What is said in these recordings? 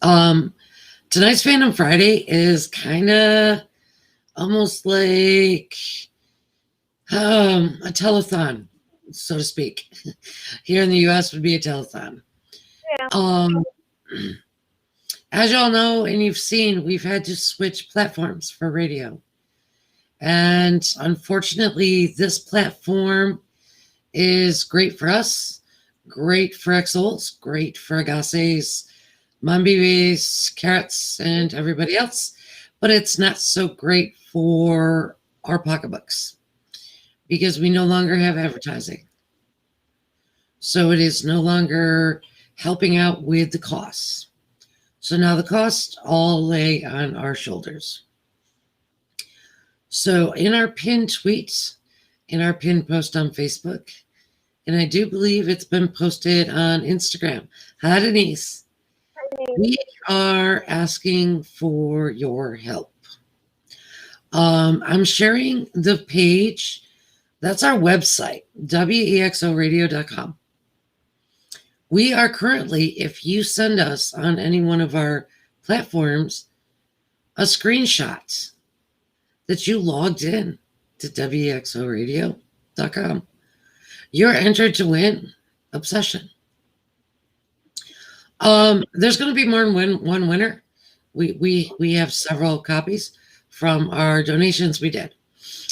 Um, tonight's Fandom Friday is kind of almost like a telethon, so to speak. Here in the U.S. would be a telethon. Yeah. As y'all know and you've seen, we've had to switch platforms for radio. And unfortunately, this platform is great for us, great for Exols, great for Agassiz, Mambibis, Carrots, and everybody else. But it's not so great for our pocketbooks because we no longer have advertising. So it is no longer helping out with the costs. So now the costs all lay on our shoulders. So in our pinned tweets, in our pinned post on Facebook, and I do believe it's been posted on Instagram. Hi, Denise. We are asking for your help. I'm sharing the page. That's our website, wexoradio.com. We are currently, if you send us on any one of our platforms, a screenshot that you logged in to wexoradio.com, you're entered to win Obsession. There's going to be more than one winner. We have several copies from our donations we did.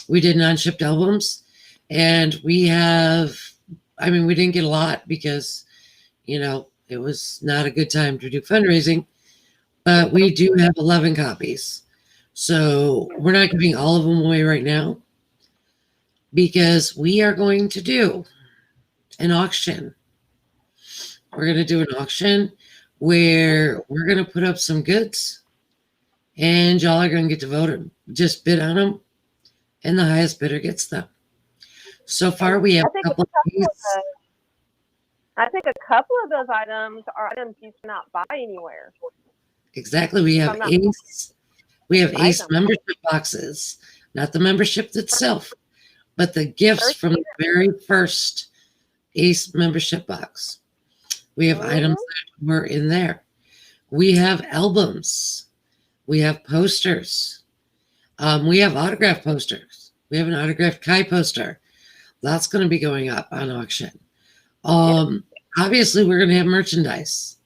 We did non-shipped albums, and we didn't get a lot because, it was not a good time to do fundraising, but we do have 11 copies. So we're not giving all of them away right now because we are going to do an auction. We're going to do an auction where we're going to put up some goods and y'all are going to get to vote them. Just bid on them, and the highest bidder gets them. So far, we have a couple of these. I think a couple of those items are items you cannot buy anywhere. Exactly. We have Ace. We have Ace membership boxes, not the membership itself, but the gifts from the very first Ace membership box. We have items that were in there. We have albums. We have posters. We have autograph posters. We have an autographed Kai poster. That's going to be going up on auction. Obviously, we're going to have merchandise.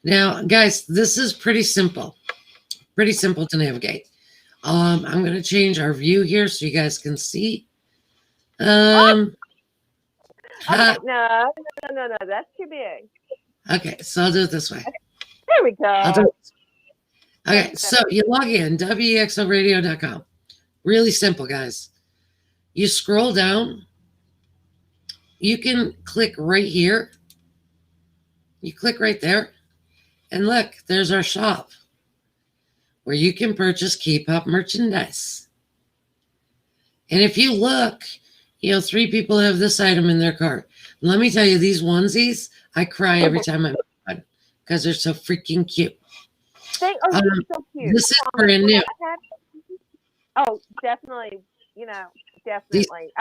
Now, guys, this is pretty simple. Pretty simple to navigate. I'm going to change our view here so you guys can see. No, that's too big. Okay, so I'll do it this way. There we go. Okay, so you log in, wexoradio.com. Really simple, guys. You scroll down. You can click right here. You click right there. And look, there's our shop where you can purchase K-pop merchandise. And if you look, 3 people have this item in their cart. Let me tell you, these onesies, I cry every time I make one because they're so freaking cute. So cute. This is brand new. Oh, definitely. Definitely.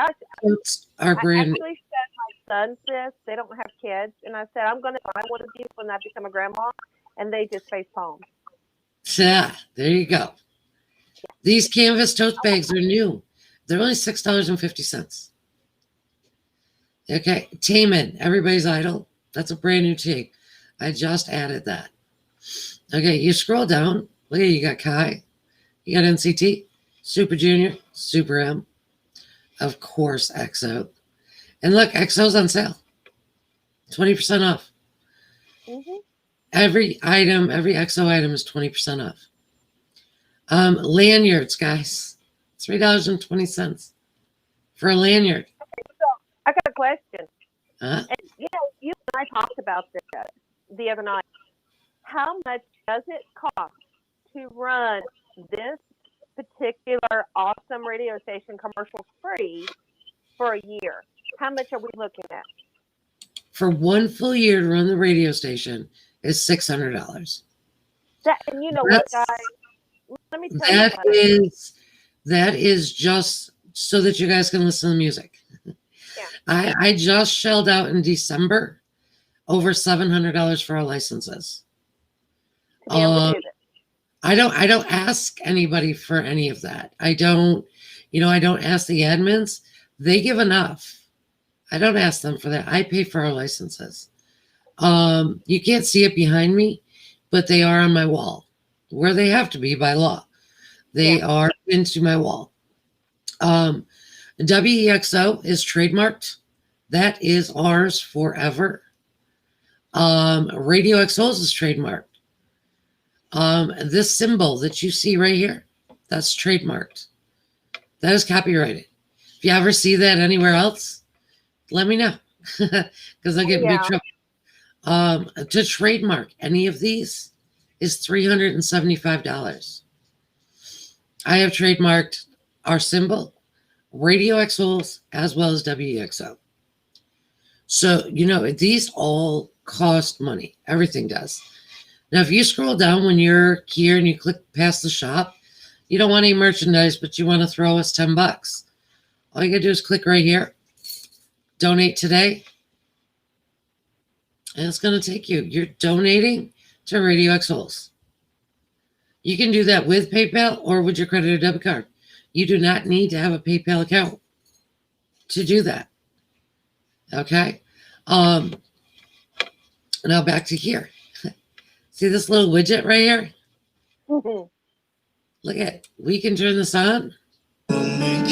These are brand new. I actually said my sons this. They don't have kids. And I said, I'm going to buy one of these when I become a grandma. And they just face palm. Yeah, there you go. These canvas tote bags are new. They're only $6.50. Okay, Taman, Everybody's Idol. That's a brand new tee. I just added that. Okay, you scroll down. Look at you got Kai. You got NCT, Super Junior, Super M. Of course, EXO. And look, EXO's on sale. 20% off. Mm-hmm. Every EXO item is 20% off. Lanyards, guys. $3.20 for a lanyard. Okay, so I got a question. And, you and I talked about this the other night. How much does it cost to run this particular awesome radio station commercial free for a year? How much are we looking at? For one full year to run the radio station is $600. What, guys? Let me tell you. That is just so that you guys can listen to the music. Yeah. I just shelled out in December over $700 for our licenses. to be able to do this? I don't ask anybody for any of that. I don't ask the admins. They give enough. I don't ask them for that. I pay for our licenses. You can't see it behind me, but they are on my wall where they have to be by law. They are into my wall. WEXO is trademarked. That is ours forever. Radio XOs is trademarked. This symbol that you see right here, that's trademarked. That is copyrighted. If you ever see that anywhere else, let me know, because I get in big trouble. To trademark any of these is $375. I have trademarked our symbol, Radio XOs, as well as WEXO. So, these all cost money. Everything does. Now, if you scroll down when you're here and you click past the shop, you don't want any merchandise, but you want to throw us $10. All you got to do is click right here, donate today, and it's going to take you. You're donating to Radio XOs. You can do that with PayPal or with your credit or debit card. You do not need to have a PayPal account to do that. Okay? Now back to here. See this little widget right here? Mm-hmm. Look at it. We can turn this on. And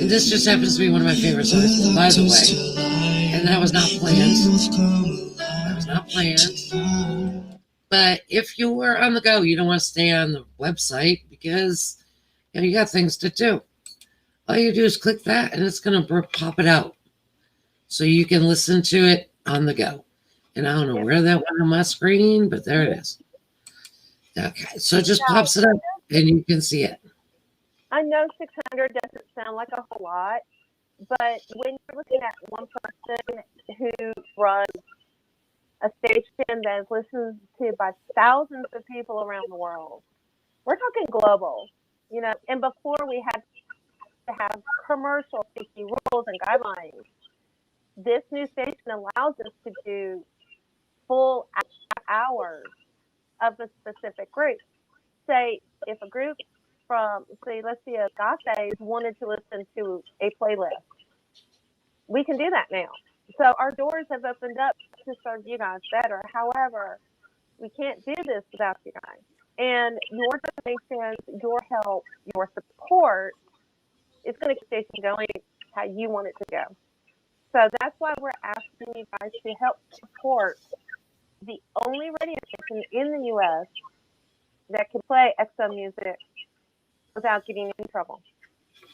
this just happens to be one of my favorite songs, by the way. And that was not planned. That was not planned. But if you were on the go, you don't want to stay on the website because you got things to do. All you do is click that and it's going to pop it out. So you can listen to it on the go. And I don't know where that went on my screen, but there it is. Okay, so it just pops it up and you can see it. I know 600 doesn't sound like a whole lot, but when you're looking at one person who runs a station that is listened to by thousands of people around the world, we're talking global, and before we had to have commercial safety rules and guidelines, this new station allows us to do full hours of a specific group. Say, if a group from, let's see, a Gases wanted to listen to a playlist, we can do that now. So our doors have opened up to serve you guys better. However, we can't do this without you guys. And your donations, your help, your support is going to keep the station going how you want it to go. So that's why we're asking you guys to help support the only radio station in the U.S. that can play EXO music without getting in trouble.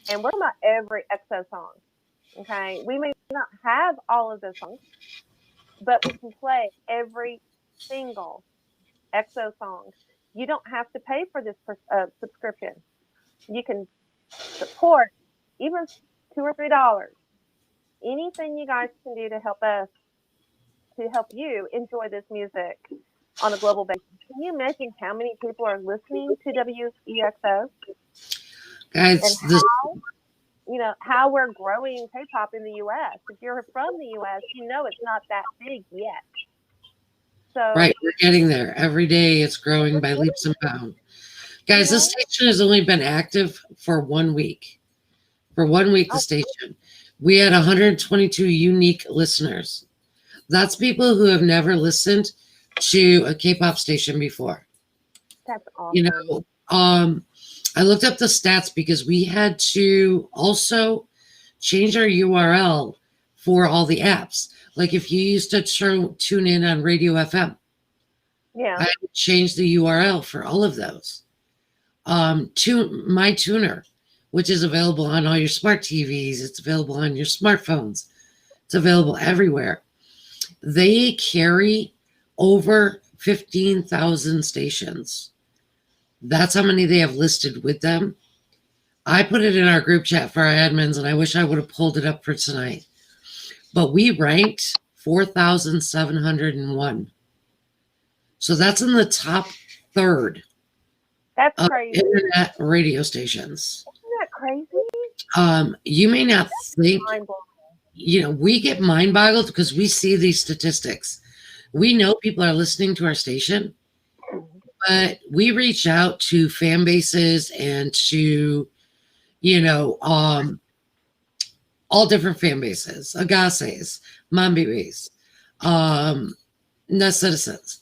And we're not every EXO song, okay? We may not have all of those songs, but we can play every single EXO song. You don't have to pay for this subscription. You can support even $2 or $3. Anything you guys can do to help us, to help you enjoy this music on a global basis. Can you imagine how many people are listening to WEXO? Guys, and how we're growing K-pop in the U.S. If you're from the U.S., it's not that big yet. So right, we're getting there. Every day it's growing by leaps and bounds. Guys, this station has only been active for 1 week. For 1 week, the station. We had 122 unique listeners. That's people who have never listened to a K-pop station before. That's awesome. I looked up the stats because we had to also change our URL for all the apps. Like if you used to tune in on Radio FM, I had to change the URL for all of those. My Tuner, which is available on all your smart TVs. It's available on your smartphones. It's available everywhere. They carry over 15,000 stations. That's how many they have listed with them. I put it in our group chat for our admins, and I wish I would have pulled it up for tonight. But we ranked 4,701. So that's in the top third. That's crazy. Internet radio stations. Isn't that crazy? You may not think, we get mind boggled because we see these statistics. We know people are listening to our station, but we reach out to fan bases and to, you know, all different fan bases, Agassiz, Mambiris, Net Citizens.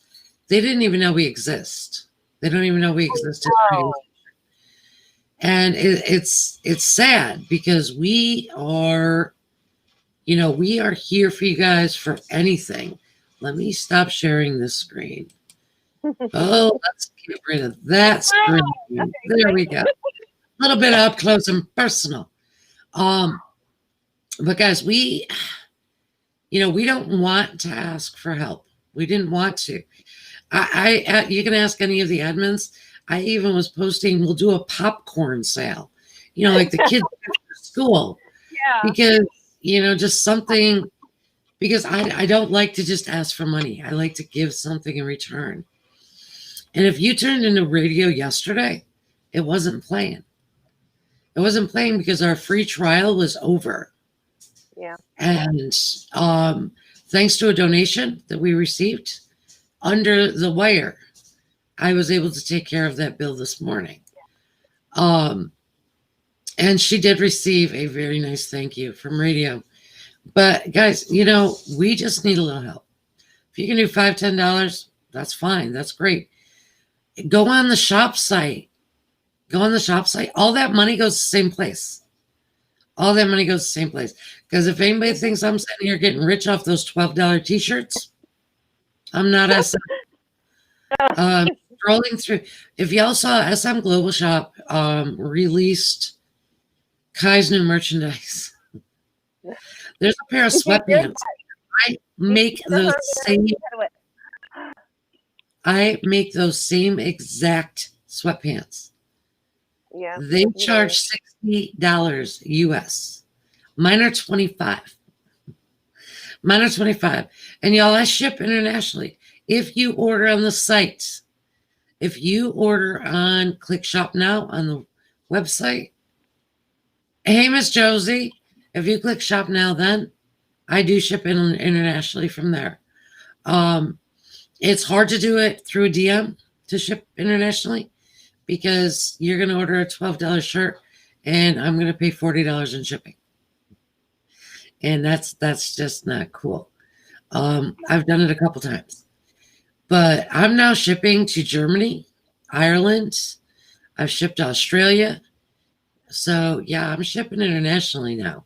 They didn't even know we exist. They don't even know we exist. Oh, And it's sad because we are, you know, we are here for you guys for anything. Let me stop sharing this screen. Oh, let's get rid of that screen. okay, There we go. A little bit up close and personal. But guys, we, you know, we don't want to ask for help. We didn't want to. You can ask any of the admins. I even was posting, we'll do a popcorn sale, you know, like the kids after school, yeah. because, you know, just something, because I don't like to just ask for money. I like to give something in return. And if you turned into radio yesterday, it wasn't playing. It wasn't playing because our free trial was over. Yeah. And thanks to a donation that we received under the wire, I was able to take care of that bill this morning. And she did receive a very nice thank you from radio. But guys, you know, we just need a little help. If you can do $5, $10, that's fine. That's great. Go on the shop site. Go on the shop site. All that money goes to the same place. All that money goes to the same place. Because if anybody thinks I'm sitting here getting rich off those $12 t-shirts, I'm not SM. Scrolling through. If y'all saw SM Global Shop released Kai's new merchandise. There's a pair of sweatpants. I make those same. I make those same exact sweatpants. Yeah. They charge $60 US. Mine are $25. Mine are $25. And y'all, I ship internationally. If you order on the site, if you order on Click Shop Now on the website, hey, Miss Josie, if you click Shop Now, then I do ship internationally from there. It's hard to do it through a DM to ship internationally because you're going to order a $12 shirt and I'm going to pay $40 in shipping. And that's just not cool. I've done it a couple times. But I'm now shipping to Germany, Ireland. I've shipped to Australia. So, yeah, I'm shipping internationally now.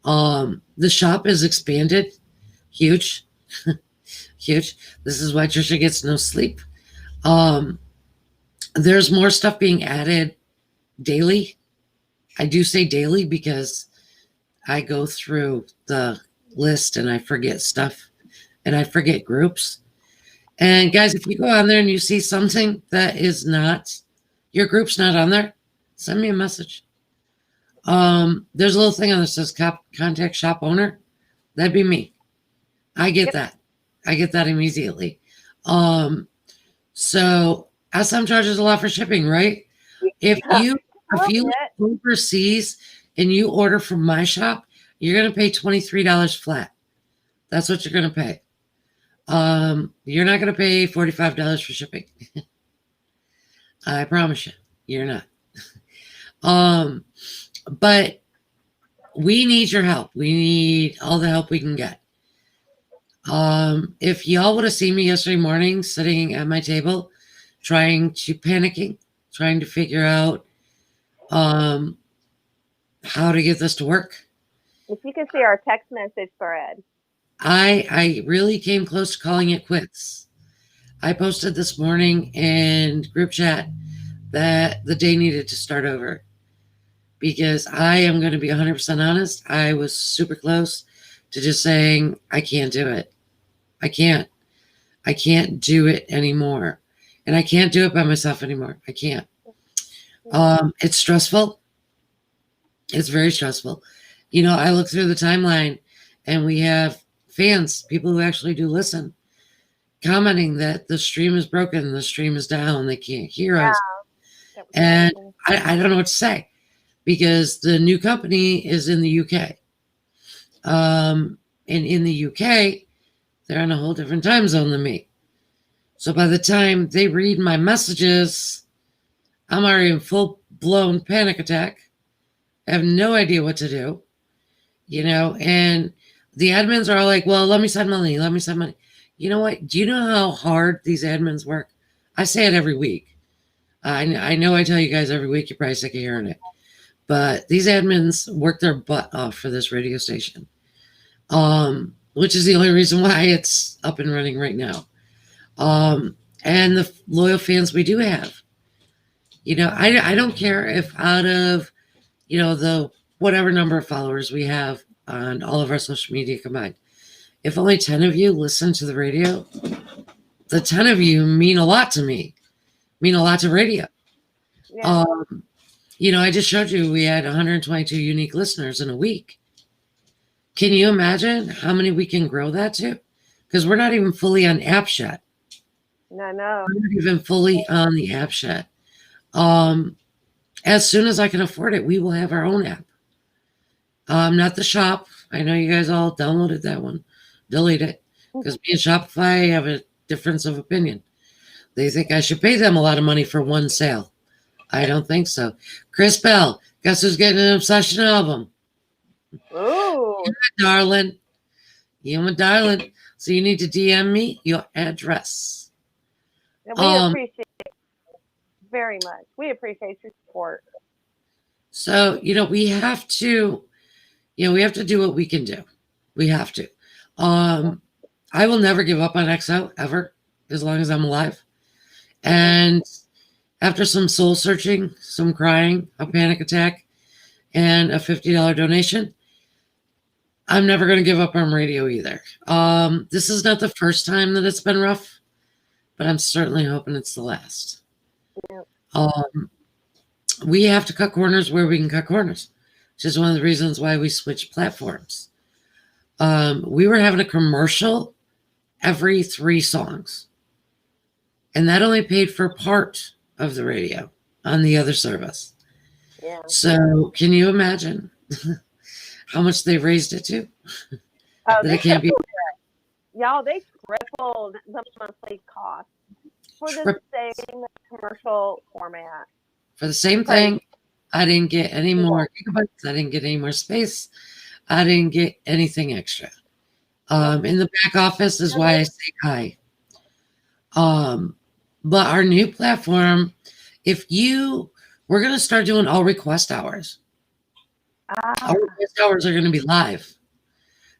The shop is expanded. Huge. Huge. This is why Trisha gets no sleep. There's more stuff being added daily. I do say daily because I go through the list and I forget stuff and I forget groups. And guys, if you go on there and you see something that is not, your group's not on there, send me a message. There's a little thing on that says contact shop owner. That'd be me. I get that. I get that immediately. So SM charges a lot for shipping, right? If you look overseas and you order from my shop, you're gonna pay $23 flat. That's what you're gonna pay. You're not gonna pay $45 for shipping. I promise you, you're not. But we need your help. We need all the help we can get. If y'all would have seen me yesterday morning sitting at my table, panicking, trying to figure out how to get this to work. If you can see our text message thread. I really came close to calling it quits. I posted this morning in group chat that the day needed to start over because I am going to be 100% honest. I was super close to just saying, I can't do it. I can't do it anymore. And I can't do it by myself anymore. I can't. It's stressful. It's very stressful. You know, I look through the timeline and we have fans, people who actually do listen, commenting that the stream is broken, the stream is down, they can't hear us. And I don't know what to say because the new company is in the UK. And in the UK, They're on a whole different time zone than me. So by the time they read my messages, I'm already in full blown panic attack. I have no idea what to do, and the admins are all like, well, let me send money. Let me send money. You know what? Do you know how hard these admins work? I say it every week. I know I tell you guys every week, you're probably sick of hearing it. But these admins work their butt off for this radio station, which is the only reason why it's up and running right now. And the loyal fans we do have. I don't care if out of, the whatever number of followers we have on all of our social media combined, if only 10 of you listen to the radio, the 10 of you mean a lot to me, mean a lot to radio. Yeah. I just showed you we had 122 unique listeners in a week. Can you imagine how many we can grow that to? Because we're not even fully on apps yet. No. We're not even fully on the apps yet. As soon as I can afford it, we will have our own app. Not the shop. I know you guys all downloaded that one. Delete it. Because me and Shopify have a difference of opinion. They think I should pay them a lot of money for one sale. I don't think so. Chris Bell, guess who's getting an Obsession album? Ooh. Darling. You my darling. So you need to DM me your address. And we appreciate it very much. We appreciate your support. So, we have to, do what we can do. We have to. I will never give up on XO ever, as long as I'm alive. And after some soul searching, some crying, a panic attack, and a $50 donation, I'm never going to give up on radio either. This is not the first time that it's been rough, but I'm certainly hoping it's the last. Yeah. We have to cut corners where we can cut corners, which is one of the reasons why we switched platforms. We were having a commercial every 3 songs, and that only paid for part of the radio on the other service. Yeah. So can you imagine how much they raised it to? Oh, that it can't be. Y'all, they tripled the monthly cost for the same commercial format. For the same thing, I didn't get any more gigabytes. I didn't get any more space. I didn't get anything extra. In the back office is why I say hi. But our new platform, we're going to start doing all request hours. All request hours are going to be live.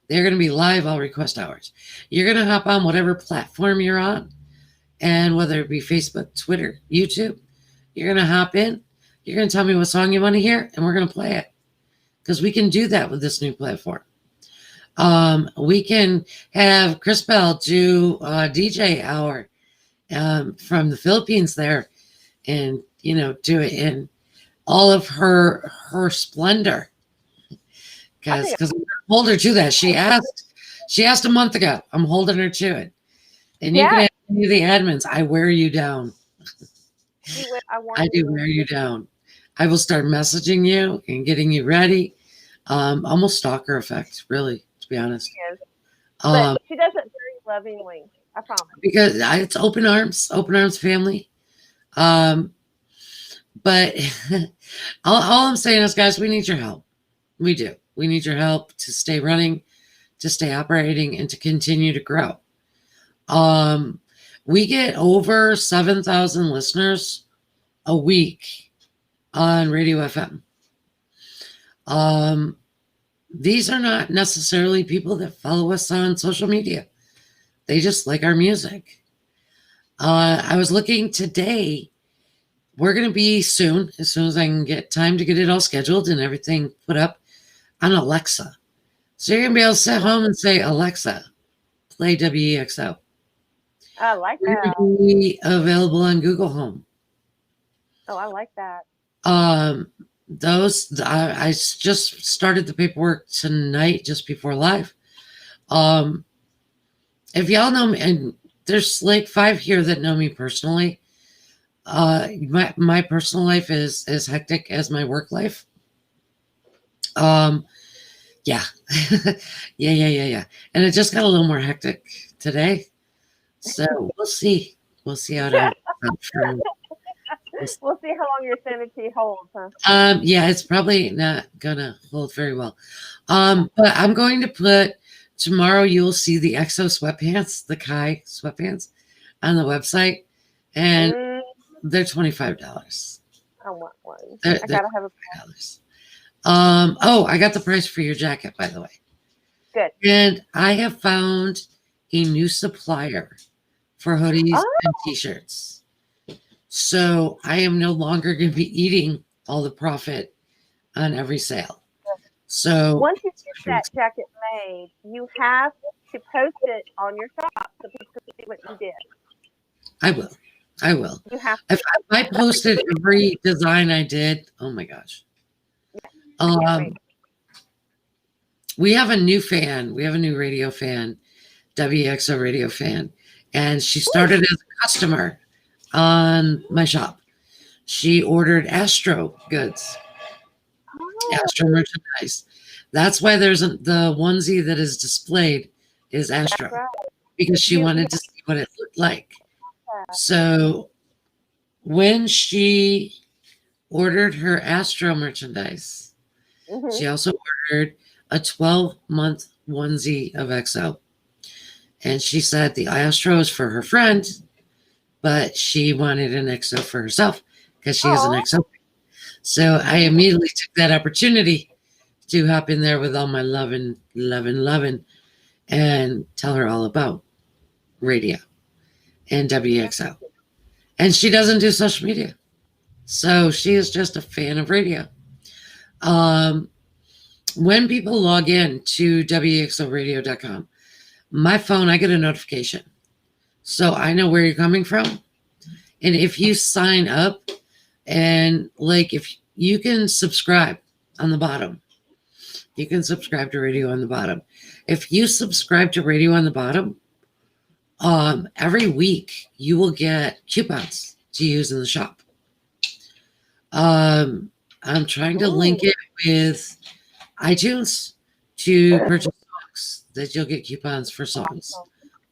They're going to be live all request hours. You're going to hop on whatever platform you're on, and whether it be Facebook, Twitter, YouTube, you're going to hop in. You're going to tell me what song you want to hear, and we're going to play it. Because we can do that with this new platform. We can have Chris Bell do a DJ hour from the Philippines there, and do it in all of her splendor. Because I'm gonna hold her to that. She asked a month ago. I'm holding her to it. And you can ask any of the admins. I wear you down. I do wear you down. I will start messaging you and getting you ready. Almost stalker effect, really, to be honest. She is. But she does it very lovingly. I promise. Because it's open arms family. But all I'm saying is, guys, we need your help. We do. We need your help to stay running, to stay operating, and to continue to grow. We get over 7,000 listeners a week on Radio FM. These are not necessarily people that follow us on social media. They just like our music. I was looking today. We're going to be soon, as soon as I can get time to get it all scheduled and everything put up, on Alexa. So you're going to be able to sit home and say, Alexa, play WEXO. I like that. We're going to be available on Google Home. Oh, I like that. I just started the paperwork tonight, just before live. If y'all know me, and there's like 5 here that know me personally. My personal life is as hectic as my work life. Yeah. yeah. And it just got a little more hectic today. So we'll see. We'll see how it out. We'll see how long your sanity holds, huh? Yeah, it's probably not gonna hold very well. But I'm going to put tomorrow. You'll see the EXO sweatpants, the Kai sweatpants, on the website, and they're $25. I want one. They're I gotta have a $25. Oh, I got the price for your jacket, by the way. good. And I have found a new supplier for hoodies and t-shirts. So I am no longer going to be eating all the profit on every sale. So once you get that jacket made, you have to post it on your shop so people can see what you did. I will. I will. You have If I posted every design I did, oh my gosh. We have a new fan. We have a new radio fan, WXO radio fan. And she started as a customer on my shop. She ordered Astro goods, Astro merchandise. That's why there's the onesie that is displayed is Astro, because she wanted to see what it looked like. So when she ordered her Astro merchandise, she also ordered a 12-month onesie of XO. And she said the Astro is for her friend, but she wanted an XO for herself because she is an XO. So I immediately took that opportunity to hop in there with all my loving, and tell her all about radio and WXO. And she doesn't do social media. So she is just a fan of radio. When people log in to WXOradio.com, my phone, I get a notification. So I know where you're coming from. And if you sign up and if you can subscribe on the bottom, you can subscribe to radio on the bottom. If you subscribe to radio on the bottom, every week you will get coupons to use in the shop. I'm trying to link it with iTunes to purchase songs that you'll get coupons for songs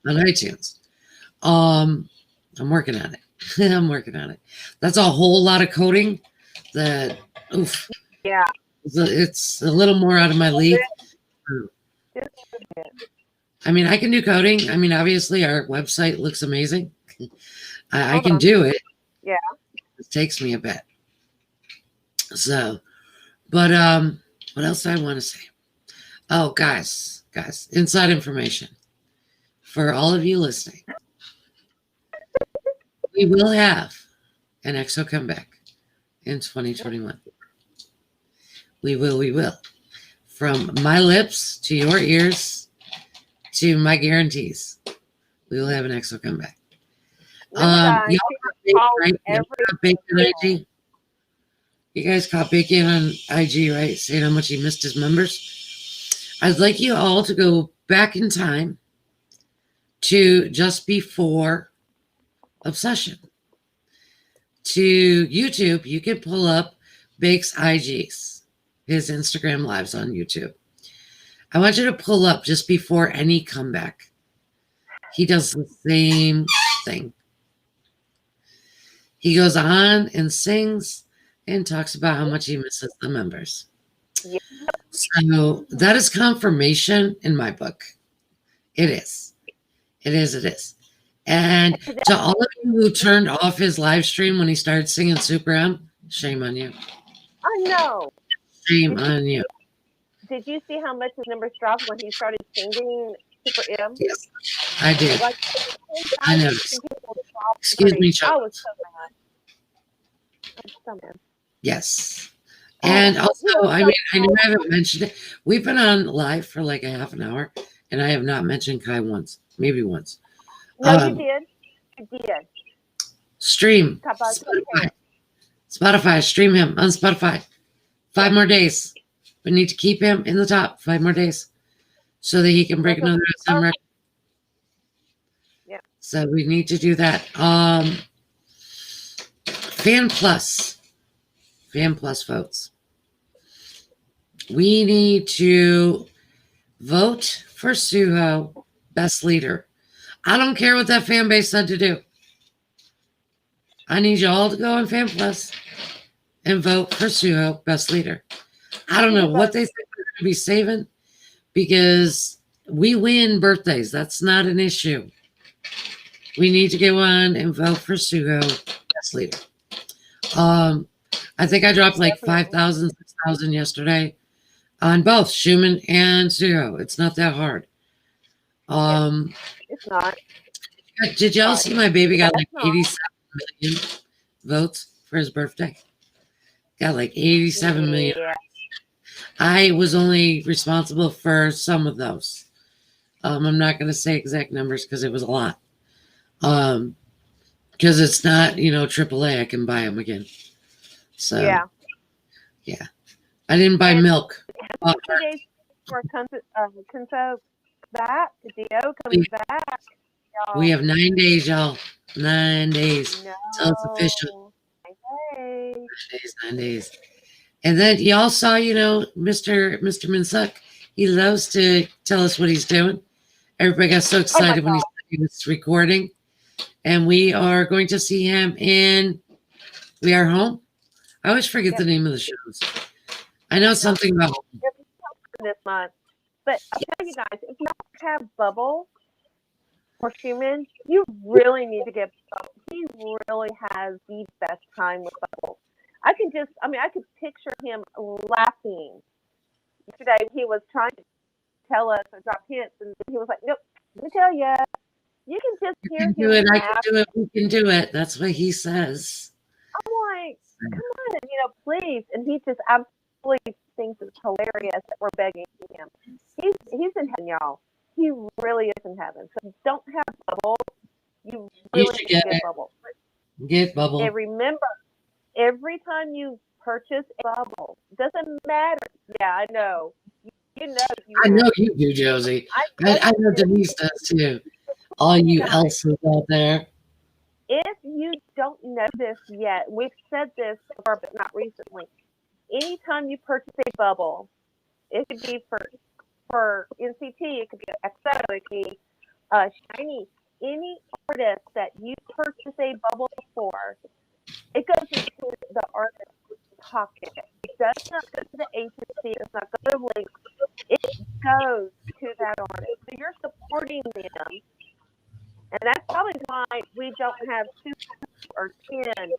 on iTunes. I'm working on it. I'm working on it. That's a whole lot of coding that, oof. Yeah. It's a little more out of my league. I mean, I can do coding. I mean, obviously our website looks amazing. I can do it. Yeah. It takes me a bit. So, but what else do I want to say? Oh, guys, inside information for all of you listening. We will have an EXO comeback in 2021. We will. From my lips to your ears to my guarantees, we will have an EXO comeback. Y'all caught Bacon on IG? You guys caught Bacon on IG, right? Saying how much he missed his members. I'd like you all to go back in time to just before Obsession. To YouTube, you can pull up Bake's IGs, his Instagram lives on YouTube. I want you to pull up just before any comeback. He does the same thing. He goes on and sings and talks about how much he misses the members. Yeah. So that is confirmation in my book. It is. And to all of you who turned off his live stream when he started singing Super M, shame on you. I know. Shame on you. Did you see how much his numbers dropped when he started singing Super M? Yes, I did. I noticed. Excuse me, Chuck. I was so mad. Yes. And also, I mean, I know I haven't mentioned it. We've been on live for like a half an hour, and I have not mentioned Kai once, maybe once. No, you did. You did. Stream. Spotify. Stream him on Spotify. 5 more days. We need to keep him in the top 5 more days so that he can break another SM record. Yeah. So we need to do that. Fan Plus votes. We need to vote for Suho, best leader. I don't care what that fan base said to do. I need you all to go on Fan Plus and vote for Suho best leader. I don't know what they think they're going to be saving because we win birthdays. That's not an issue. We need to go on and vote for Suho best leader. I think I dropped like 5,000, 6,000 yesterday on both Schumann and Suho. It's not that hard. It's not. Did y'all see my baby got like 87 million votes for his birthday? Got like 87 million. Yeah. I was only responsible for some of those. I'm not going to say exact numbers because it was a lot. Because it's not, AAA. I can buy them again. So yeah. I didn't buy milk. 2 days for Kunso back. Dio coming back. Y'all. We have 9 days, y'all. 9 days. No. So it's official. 9 days. 9 days. And then y'all saw, Mr. Minsuk. He loves to tell us what he's doing. Everybody got so excited when he was recording. And we are going to see him in We Are Home. I always forget the name of the shows. I know something about this month. But I'll tell you guys, if you don't have Bubble or Schumann, you really need to get Bubble. He really has the best time with Bubble. I could picture him laughing. Yesterday, he was trying to tell us or drop hints, and he was like, nope, let me tell you. You can just hear him. Do it. I can do it. We can do it. That's what he says. I'm like, come on, please. And he just absolutely thinks it's hilarious that we're begging him. He's in heaven, y'all. He really is in heaven. So if you don't have Bubble, you really need to get Bubble. Get Bubble. And remember, every time you purchase a Bubble, doesn't matter. Yeah, I know. I know you do, Josie. I know Denise does too. All you Elsa's out there. If you don't know this yet, we've said this before, but not recently. Anytime you purchase a Bubble, it could be for NCT, it could be XO, it could be Shiny. Any artist that you purchase a Bubble for, it goes into the artist's pocket. It does not go to the agency. It does not go to Link. It goes to that artist. So you're supporting them. And that's probably why we don't have 2 or 10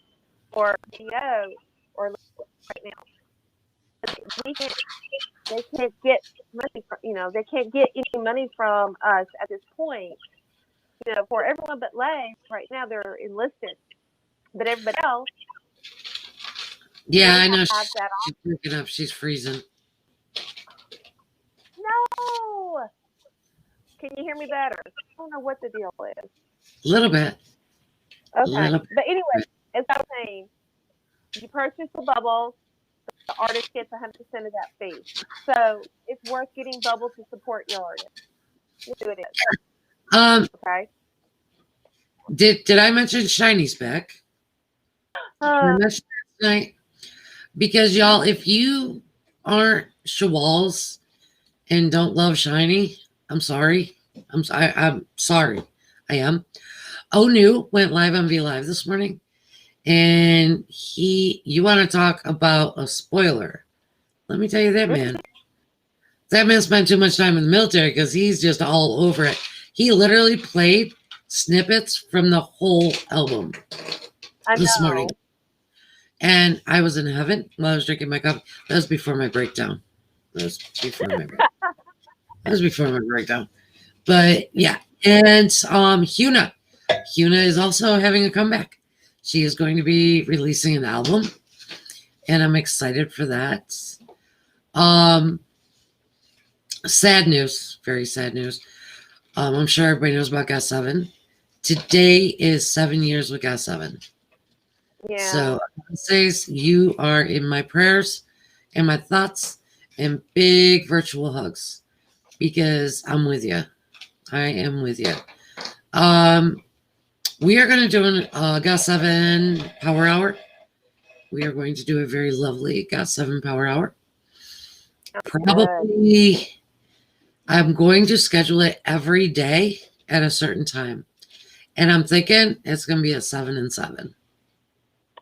or DO or right now. They can't get money from, they can't get any money from us at this point. For everyone but Lay, right now they're enlisted. But everybody else. Yeah, I know. She's breaking up. She's freezing. No. Can you hear me better? I don't know what the deal is. A little bit. Okay. But anyway, as I was saying, you purchase the Bubble, the artist gets 100% of that fee. So it's worth getting Bubble to support your artist. Do it is. Okay. Did I mention Shiny's back? I mentioned that tonight because y'all, if you aren't Shawals and don't love Shiny, I'm sorry. I'm sorry. I am. Onu went live on V Live this morning, and you want to talk about a spoiler? Let me tell you that man. That man spent too much time in the military because he's just all over it. He literally played snippets from the whole album this morning. And I was in heaven while I was drinking my coffee. That was before my breakdown. But yeah. And Hyuna is also having a comeback. She is going to be releasing an album. And I'm excited for that. Sad news. Very sad news. I'm sure everybody knows about GOT7. Today is 7 years with GOT7. Yeah. So says you are in my prayers and my thoughts and big virtual hugs because I'm with you. I am with you. We are going to do a GOT7 Power Hour. We are going to do a very lovely GOT7 Power Hour. Probably, I'm going to schedule it every day at a certain time. And I'm thinking it's going to be at 7 and 7.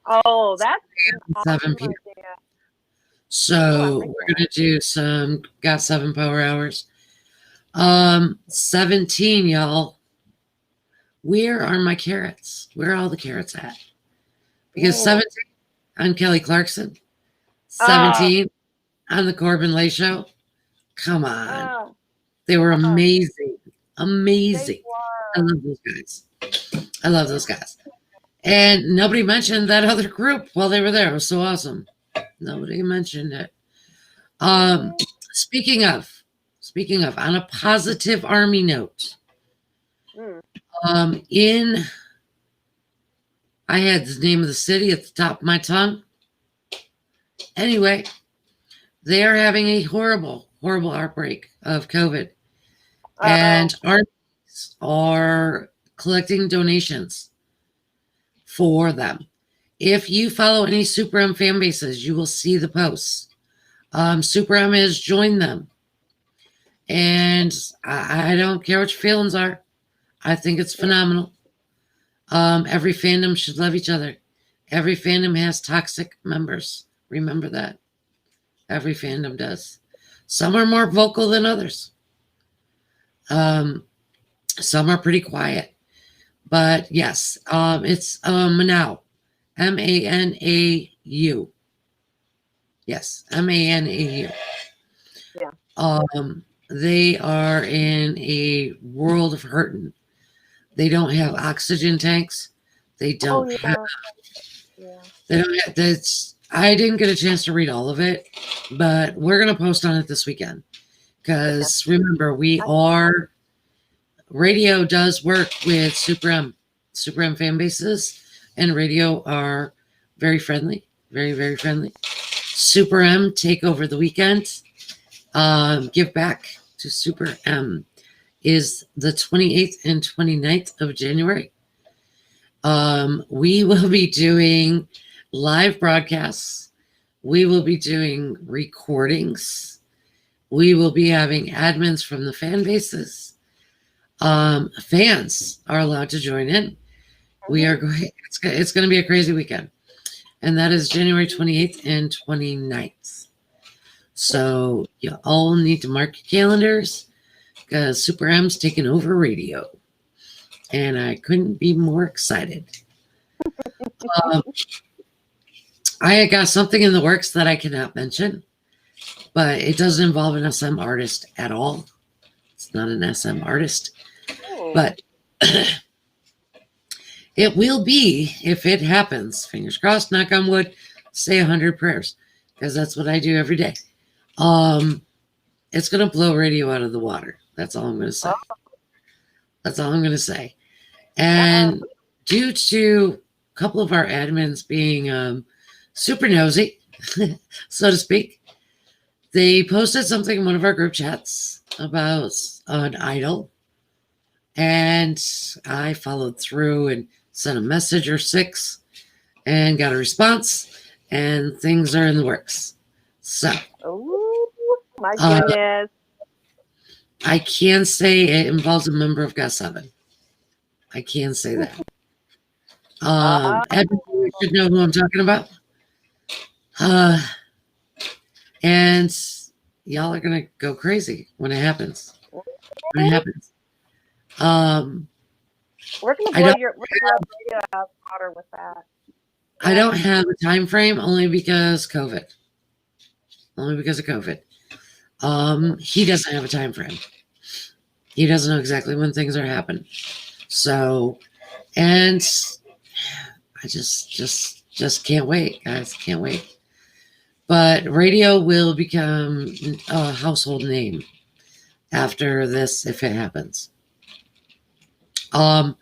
Oh, that's an 7 awesome p.m. idea. So like we're going to do some Got 7 power hours. 17, y'all. Where are my carrots? Where are all the carrots at? Because 17 on Kelly Clarkson. 17 on the Corbin Lay Show. Come on. They were amazing. Amazing. I love those guys. I love those guys. And nobody mentioned that other group while they were there. It was so awesome. Nobody mentioned it. Speaking of, on a positive Army note, I had the name of the city at the top of my tongue. Anyway, they are having a horrible, horrible outbreak of COVID. And armies are collecting donations for them. If you follow any Super M fan bases, you will see the posts. Super M has joined them. And I don't care what your feelings are. I think it's phenomenal. Every fandom should love each other. Every fandom has toxic members. Remember that. Every fandom does. Some are more vocal than others. Some are pretty quiet. But yes, it's Manau. Manau. Yes, Manau. Yeah. They are in a world of hurting. They don't have oxygen tanks. They don't have. Yeah. They don't have. That's. I didn't get a chance to read all of it, but we're gonna post on it this weekend because remember radio does work with Super M fan bases, and radio are very friendly, very, very friendly. Super M take over the weekend. Give back to Super M is the 28th and 29th of January. We will be doing live broadcasts. We will be doing recordings. We will be having admins from the fan bases. Fans are allowed to join in. We are going. It's going to be a crazy weekend, and that is January 28th and 29th. So you all need to mark your calendars because Super M's taking over radio, and I couldn't be more excited. I got something in the works that I cannot mention, but it doesn't involve an SM artist at all. It's not an SM artist, but it will be if it happens. Fingers crossed, knock on wood, say 100 prayers, because that's what I do every day. It's going to blow radio out of the water. That's all I'm going to say. That's all I'm going to say. And due to a couple of our admins being super nosy, so to speak, they posted something in one of our group chats about an idol. And I followed through and sent a message or 6 and got a response. And things are in the works. So. Oh, my goodness. I can say it involves a member of Got 7. I can say that. Everybody should know who I'm talking about. And y'all are going to go crazy when it happens. When it happens. We're going to blow your radio out water with that. I don't have a time frame only because COVID. Only because of COVID. He doesn't have a time frame. He doesn't know exactly when things are happening. So, and I just can't wait, guys. Can't wait. But radio will become a household name after this if it happens. But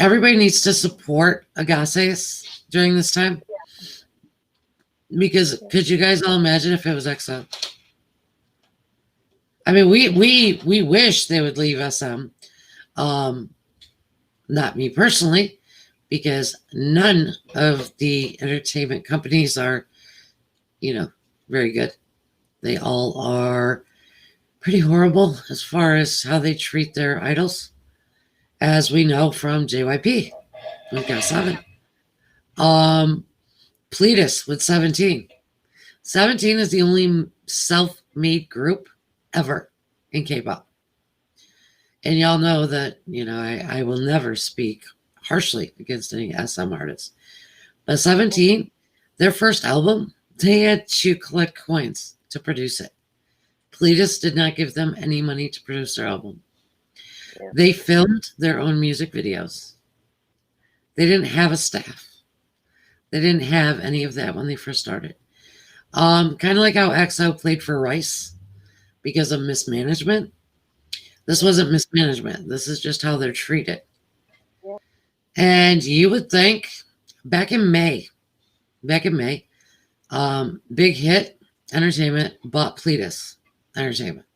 everybody needs to support Agassiz during this time. Because could you guys all imagine if it was XO? I mean, we wish they would leave SM. Not me personally, because none of the entertainment companies are, very good. They all are pretty horrible as far as how they treat their idols, as we know from JYP. We've got 7. Pledis with 17. 17 is the only self-made group ever in K-pop. And y'all know that, I will never speak harshly against any SM artists. But 17, their first album, they had to collect coins to produce it. Pledis did not give them any money to produce their album. Yeah. They filmed their own music videos. They didn't have a staff. They didn't have any of that when they first started. Kind of like how EXO played for Rice because of mismanagement. This wasn't mismanagement. This is just how they're treated. Yeah. And you would think back in May, Big Hit Entertainment bought Pledis Entertainment.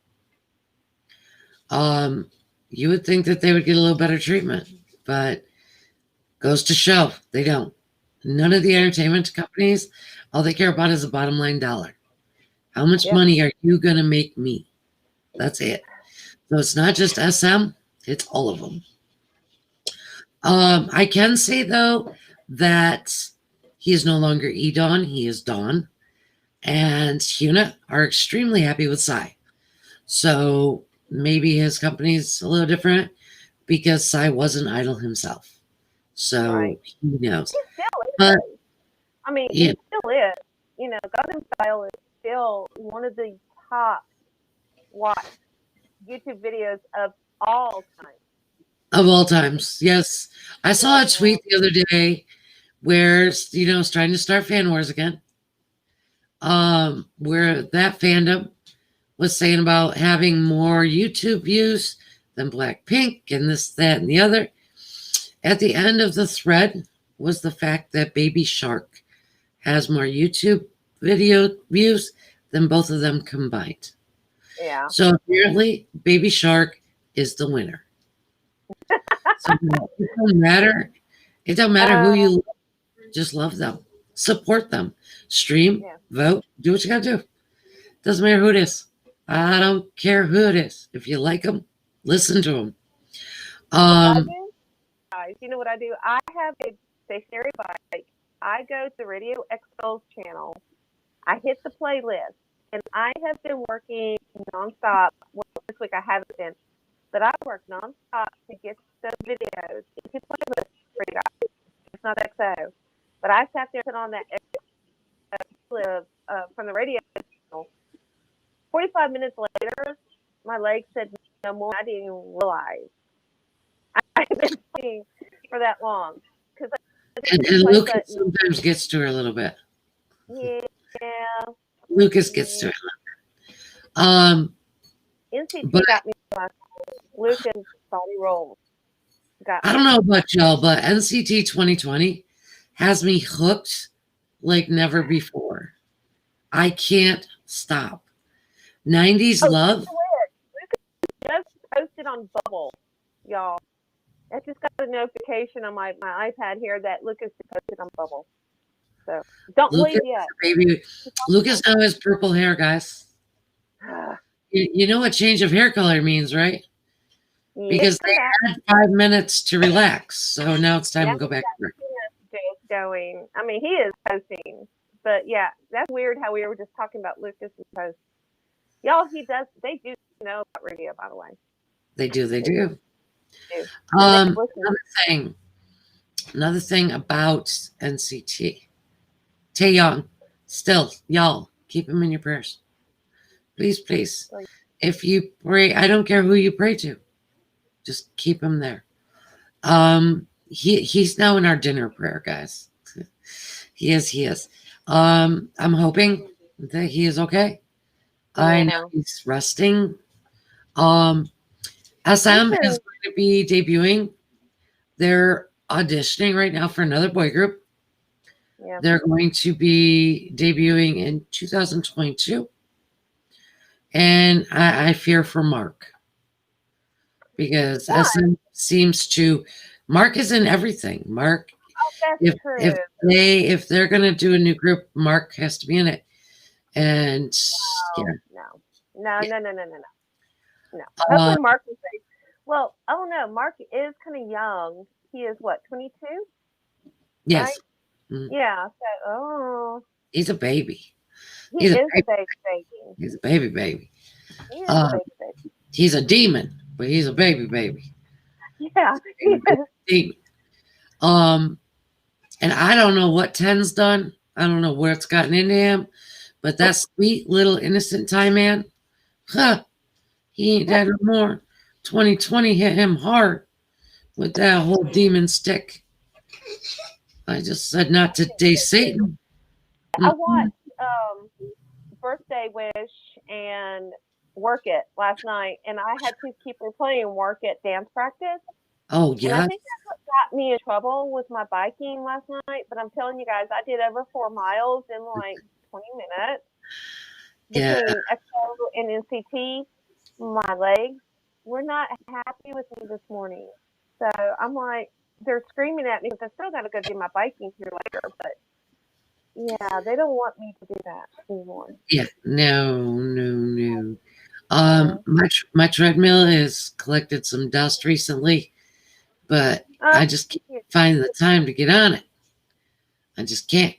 You would think that they would get a little better treatment, but goes to show they don't. None of the entertainment companies, all they care about is the bottom line dollar. How much money are you going to make me? That's it. So it's not just SM, it's all of them. I can say, though, that he is no longer E-Dawn, he is Dawn. And Hyuna are extremely happy with Psy. So maybe his company's a little different because Psy was an idol himself. So he knows. He still is. But, he still is. Gangnam Style is still one of the top watched YouTube videos of all time. Of all times, yes. I saw a tweet the other day where, it's trying to start fan wars again. Where that fandom was saying about having more YouTube views than Blackpink and this, that, and the other. At the end of the thread was the fact that Baby Shark has more YouTube video views than both of them combined. Yeah. So apparently, Baby Shark is the winner. So it don't matter. It don't matter who you love. Just love them. Support them. Stream, vote, do what you gotta do. Doesn't matter who it is. I don't care who it is. If you like them, listen to them. Guys, you know what I do? I have a stationary bike. I go to Radio Expo's channel. I hit the playlist, and I have been working nonstop. Well, this week I haven't been, but I work nonstop to get those videos into playlists for you guys. It's not XO, but I sat there and put on that clip from the radio channel. 45 minutes later, my legs said no more. I didn't even realize I've been playing for that long. And Lucas sometimes gets to her a little bit. Yeah. Lucas gets to her a little bit. NCT got me last night. Lucas body roll. I don't know about y'all, but NCT 2020 has me hooked like never before. I can't stop. 90s love. Lucas just posted on Bubble, y'all. I just got a notification on my iPad here that Lucas posted on Bubble. So don't leave yet. Baby, Lucas now has purple hair, guys. You know what change of hair color means, right? Because they had 5 minutes to relax, so now it's time to go back to work. Going. He is posting, but yeah, that's weird how we were just talking about Lucas and post. Y'all, they do know about radio, by the way. They do. Another thing about NCT. Taeyong, still, y'all, keep him in your prayers. Please. If you pray, I don't care who you pray to. Just keep him there. He's now in our dinner prayer, guys. He is. I'm hoping that he is okay. I know he's resting. SM is going to be debuting. They're auditioning right now for another boy group. Yeah. They're going to be debuting in 2022. And I fear for Mark. Because SM seems to... Mark is in everything. Mark, if they're going to do a new group, Mark has to be in it. And No. No. Uh, Hopefully Mark will say, well, oh no, Mark is kind of young. He is what, 22? Right? yes. Mm, Yeah. So, oh, he's a baby. he He's a is a baby. baby baby. He's a baby baby. He is a Uh, baby baby. he's a demon, but he's a baby baby. Yeah, he Baby, baby is. demon. Um, and I don't know what Ten's done. I don't know where it's gotten into him, but that sweet little innocent Thai man, huh? He ain't dead no more. 2020 hit him hard with that whole demon stick. I just said not today, Satan. I Mm-mm. watched Birthday Wish and Work It last night, and I had to keep replaying Work It dance practice. Oh And I yeah, think that's what got me in trouble with my biking last night. But I'm telling you guys, I did over 4 miles in like 20 minutes yeah. between Expo and NCT. My legs were not happy with me this morning. So I'm like, they're screaming at me because I still got to go do my biking here later. But yeah, they don't want me to do that anymore. Yeah, no. So, My treadmill has collected some dust recently, but uh, I just can't find the time to get on it. I just can't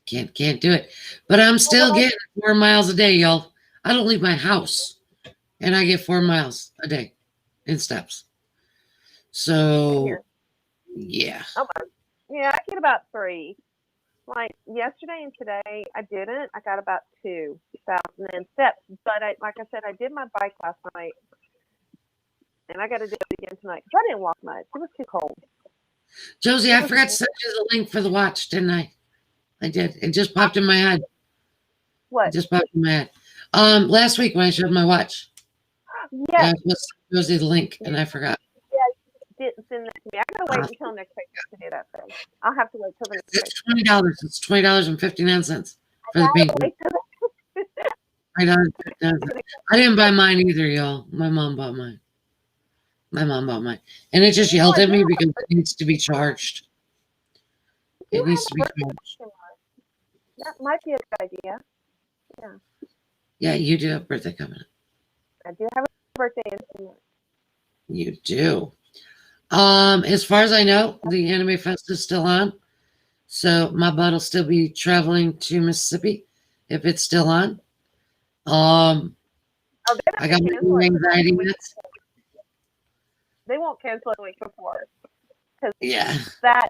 do it. But I'm well, still getting 4 miles a day, y'all. I don't leave my house, and I get 4 miles a day in steps. So here. yeah, Oh, yeah, I get about 3. Like yesterday and today, I didn't. I got about 2,000 steps. But like I said, I did my bike last night, and I got to do it again tonight because I didn't walk much. It was too cold. Josie, It I was. forgot to send you the link for the watch, didn't I? I did. It just popped in my head. It What? just popped in my head. Last week when I showed my watch, I Yes. was supposed to send Josie the link, and I forgot. Didn't send that to me. I gotta wait until next week to do that thing. I'll have to wait till the next week. It's $20. It's $20.59 for the I pink gotta one. wait till $20.59. I didn't buy mine either, y'all. My mom bought mine. And it just yelled at me because it needs to be charged. you It have needs to a be birthday charged. coming up. That might be a good idea. Yeah, Yeah, you do have a birthday coming up. I do have a birthday in 2 months. You do. As far as I know, the Anime Fest is still on. So my butt will still be traveling to Mississippi if it's still on. Um, Oh, they're I not got my gonna cancel new it. anxiety meds. They won't cancel it the week before because Yeah. that's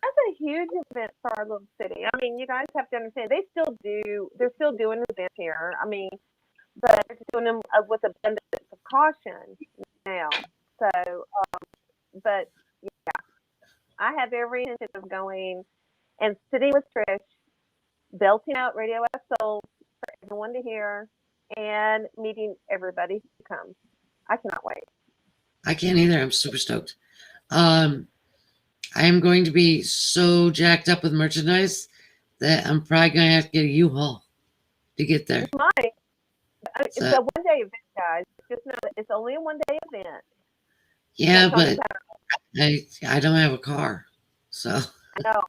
a huge event for our little city. I mean, you guys have to understand they still do. They're still doing events here. I mean, but they're doing them with abundance of caution now. So, but yeah, I have every intention of going and sitting with Trish, belting out Radio F Soul for everyone to hear, and meeting everybody who comes. I cannot wait. I can't either. I'm super stoked. Um, I am going to be so jacked up with merchandise that I'm probably going to have to get a U-Haul to get there. You might. It's So, a one-day event, guys. Just know that it's only a one-day event. yeah, That's on but I don't have a car. So I know.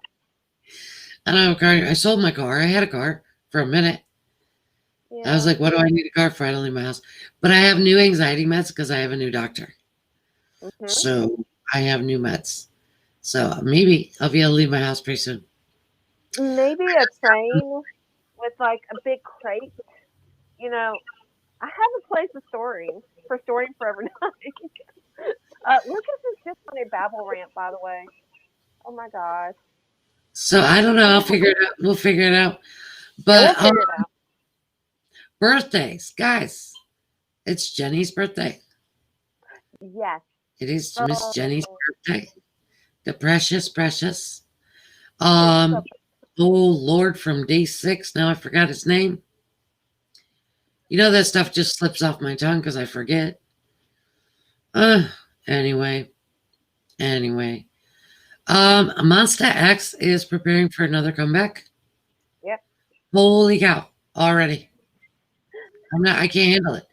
I don't have a car. I sold my car. I had a car for a minute. I was Yeah. like, what do I need a car for? I don't leave my house. But I have new anxiety meds because I have a new doctor. Mm-hmm. So I have new meds. So maybe I'll be able to leave my house pretty soon. Maybe a train with like a big crate. You know, I have a place of storing for every night. Lucas is just on a babble rant, by the way. Oh my gosh. So I don't know. I'll figure it out. We'll figure it out. Yeah, But we'll figure it out. birthdays, guys. It's Jenny's birthday. Yes. It is Oh, Miss Jenny's birthday. The precious. so, Oh Lord, from day 6. Now I forgot his name. You know that stuff just slips off my tongue because I forget. Anyway. Monster X is preparing for another comeback. yep. Holy cow! Already, I can't handle it.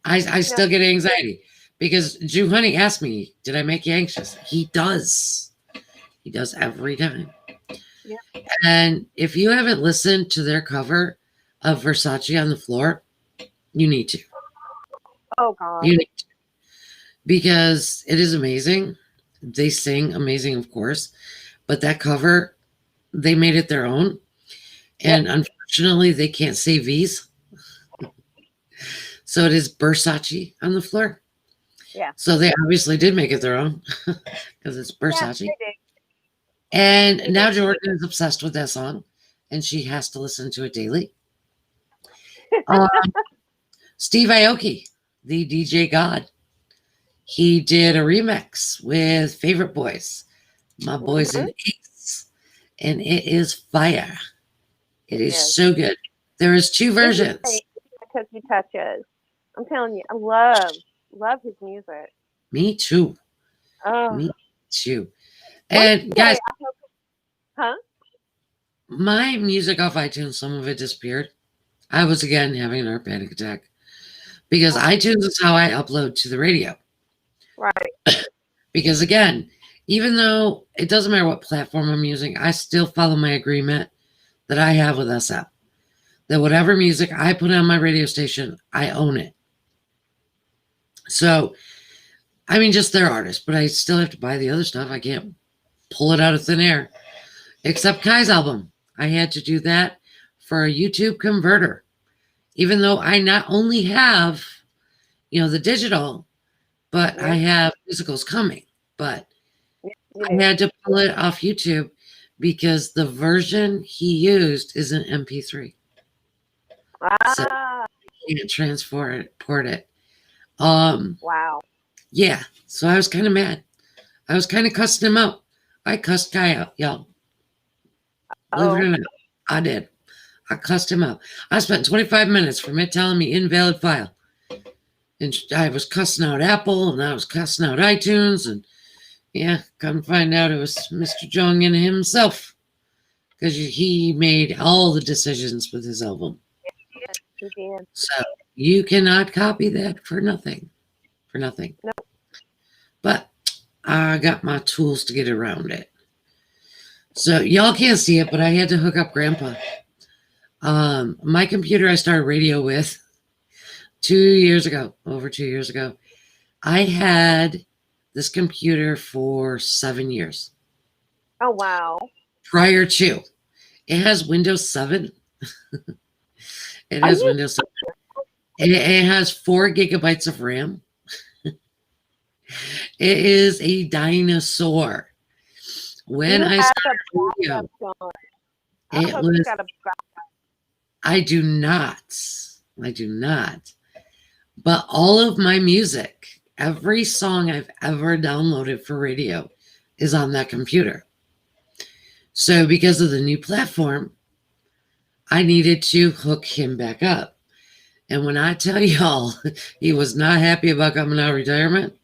I still get anxiety because Jew Honey asked me, "Did I make you anxious?" He does. He does every time. Yep. And if you haven't listened to their cover of Versace on the Floor, you need to. Oh God. You need to, because it is amazing. They sing amazing, of course, but that cover, they made it their own. Yep. And unfortunately, they can't say V's. So it is Versace on the floor. Yeah. So they obviously did make it their own because it's Yeah, Versace. they did. And They now did. Jordan is obsessed with that song and she has to listen to it daily. Um, Steve Aoki, the DJ God, he did a remix with Favorite Boys, My Boys Mhm. in Ace, and it is fire. It is Yes. so good. There is two It's the versions. same Cookie Touches. I'm telling you, I love his music. Me too. Oh, Me too. one And day guys, I hope. Huh? my music off iTunes, some of it disappeared. I was again having another panic attack because Oh, iTunes is how I upload to the radio. right. Because again, even though it doesn't matter what platform I'm using, I still follow my agreement that I have with SF. That whatever music I put on my radio station, I own it. So, I mean, just their artists, but I still have to buy the other stuff. I can't pull it out of thin air. Except Kai's album. I had to do that for a YouTube converter. Even though I not only have, the digital, but I Yeah, have physicals coming. But you I do. had to pull it off YouTube because the version he used is an MP3. So Ah, you can't port it. Um, wow. yeah. So I was kind of mad. I was kind of cussing him out. I cussed Guy out, y'all. Believe it Oh, or not, I did. I cussed him out. I spent 25 minutes from it telling me invalid file. And I was cussing out Apple and I was cussing out iTunes. And yeah, come find out it was Mr. Jong in himself because he made all the decisions with his album. he did. So you cannot copy that for nothing. For nothing. No. But I got my tools to get around it. So y'all can't see it, but I had to hook up Grandpa. My computer I started radio with 2 years ago, over 2 years ago. I had this computer for 7 years. Oh, wow. Prior to, it has Windows 7. It Are has you? Windows 7. It has 4 gigabytes of RAM. It is a dinosaur. When You I have started a radio, backup going. I it hope you was, got a backup. I do not. I do not. But all of my music, every song I've ever downloaded for radio is on that computer. So because of the new platform, I needed to hook him back up. And when I tell y'all, he was not happy about coming out of retirement,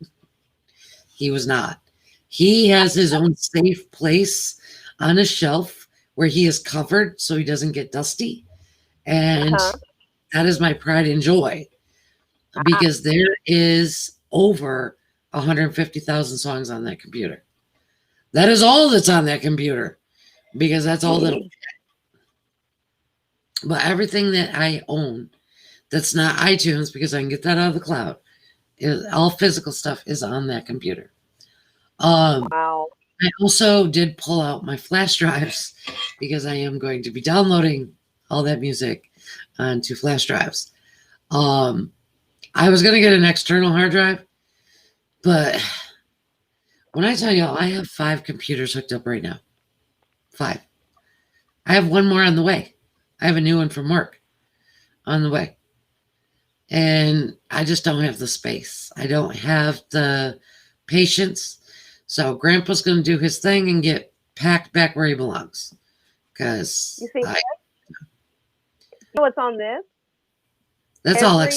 he was not. He has his own safe place on a shelf where he is covered so he doesn't get dusty. And Uh-huh. that is my pride and joy because there is over 150,000 songs on that computer. That is all that's on that computer because that's all that. But everything that I own that's not iTunes because I can get that out of the cloud, all physical stuff is on that computer. Wow. I also did pull out my flash drives because I am going to be downloading all that music onto flash drives. I was going to get an external hard drive, but when I tell y'all, I have 5 computers hooked up right now. 5. I have one more on the way. I have a new one from work on the way. And I just don't have the space. I don't have the patience. So Grandpa's going to do his thing and get packed back where he belongs. Because You see, you know what's on this? that's all Every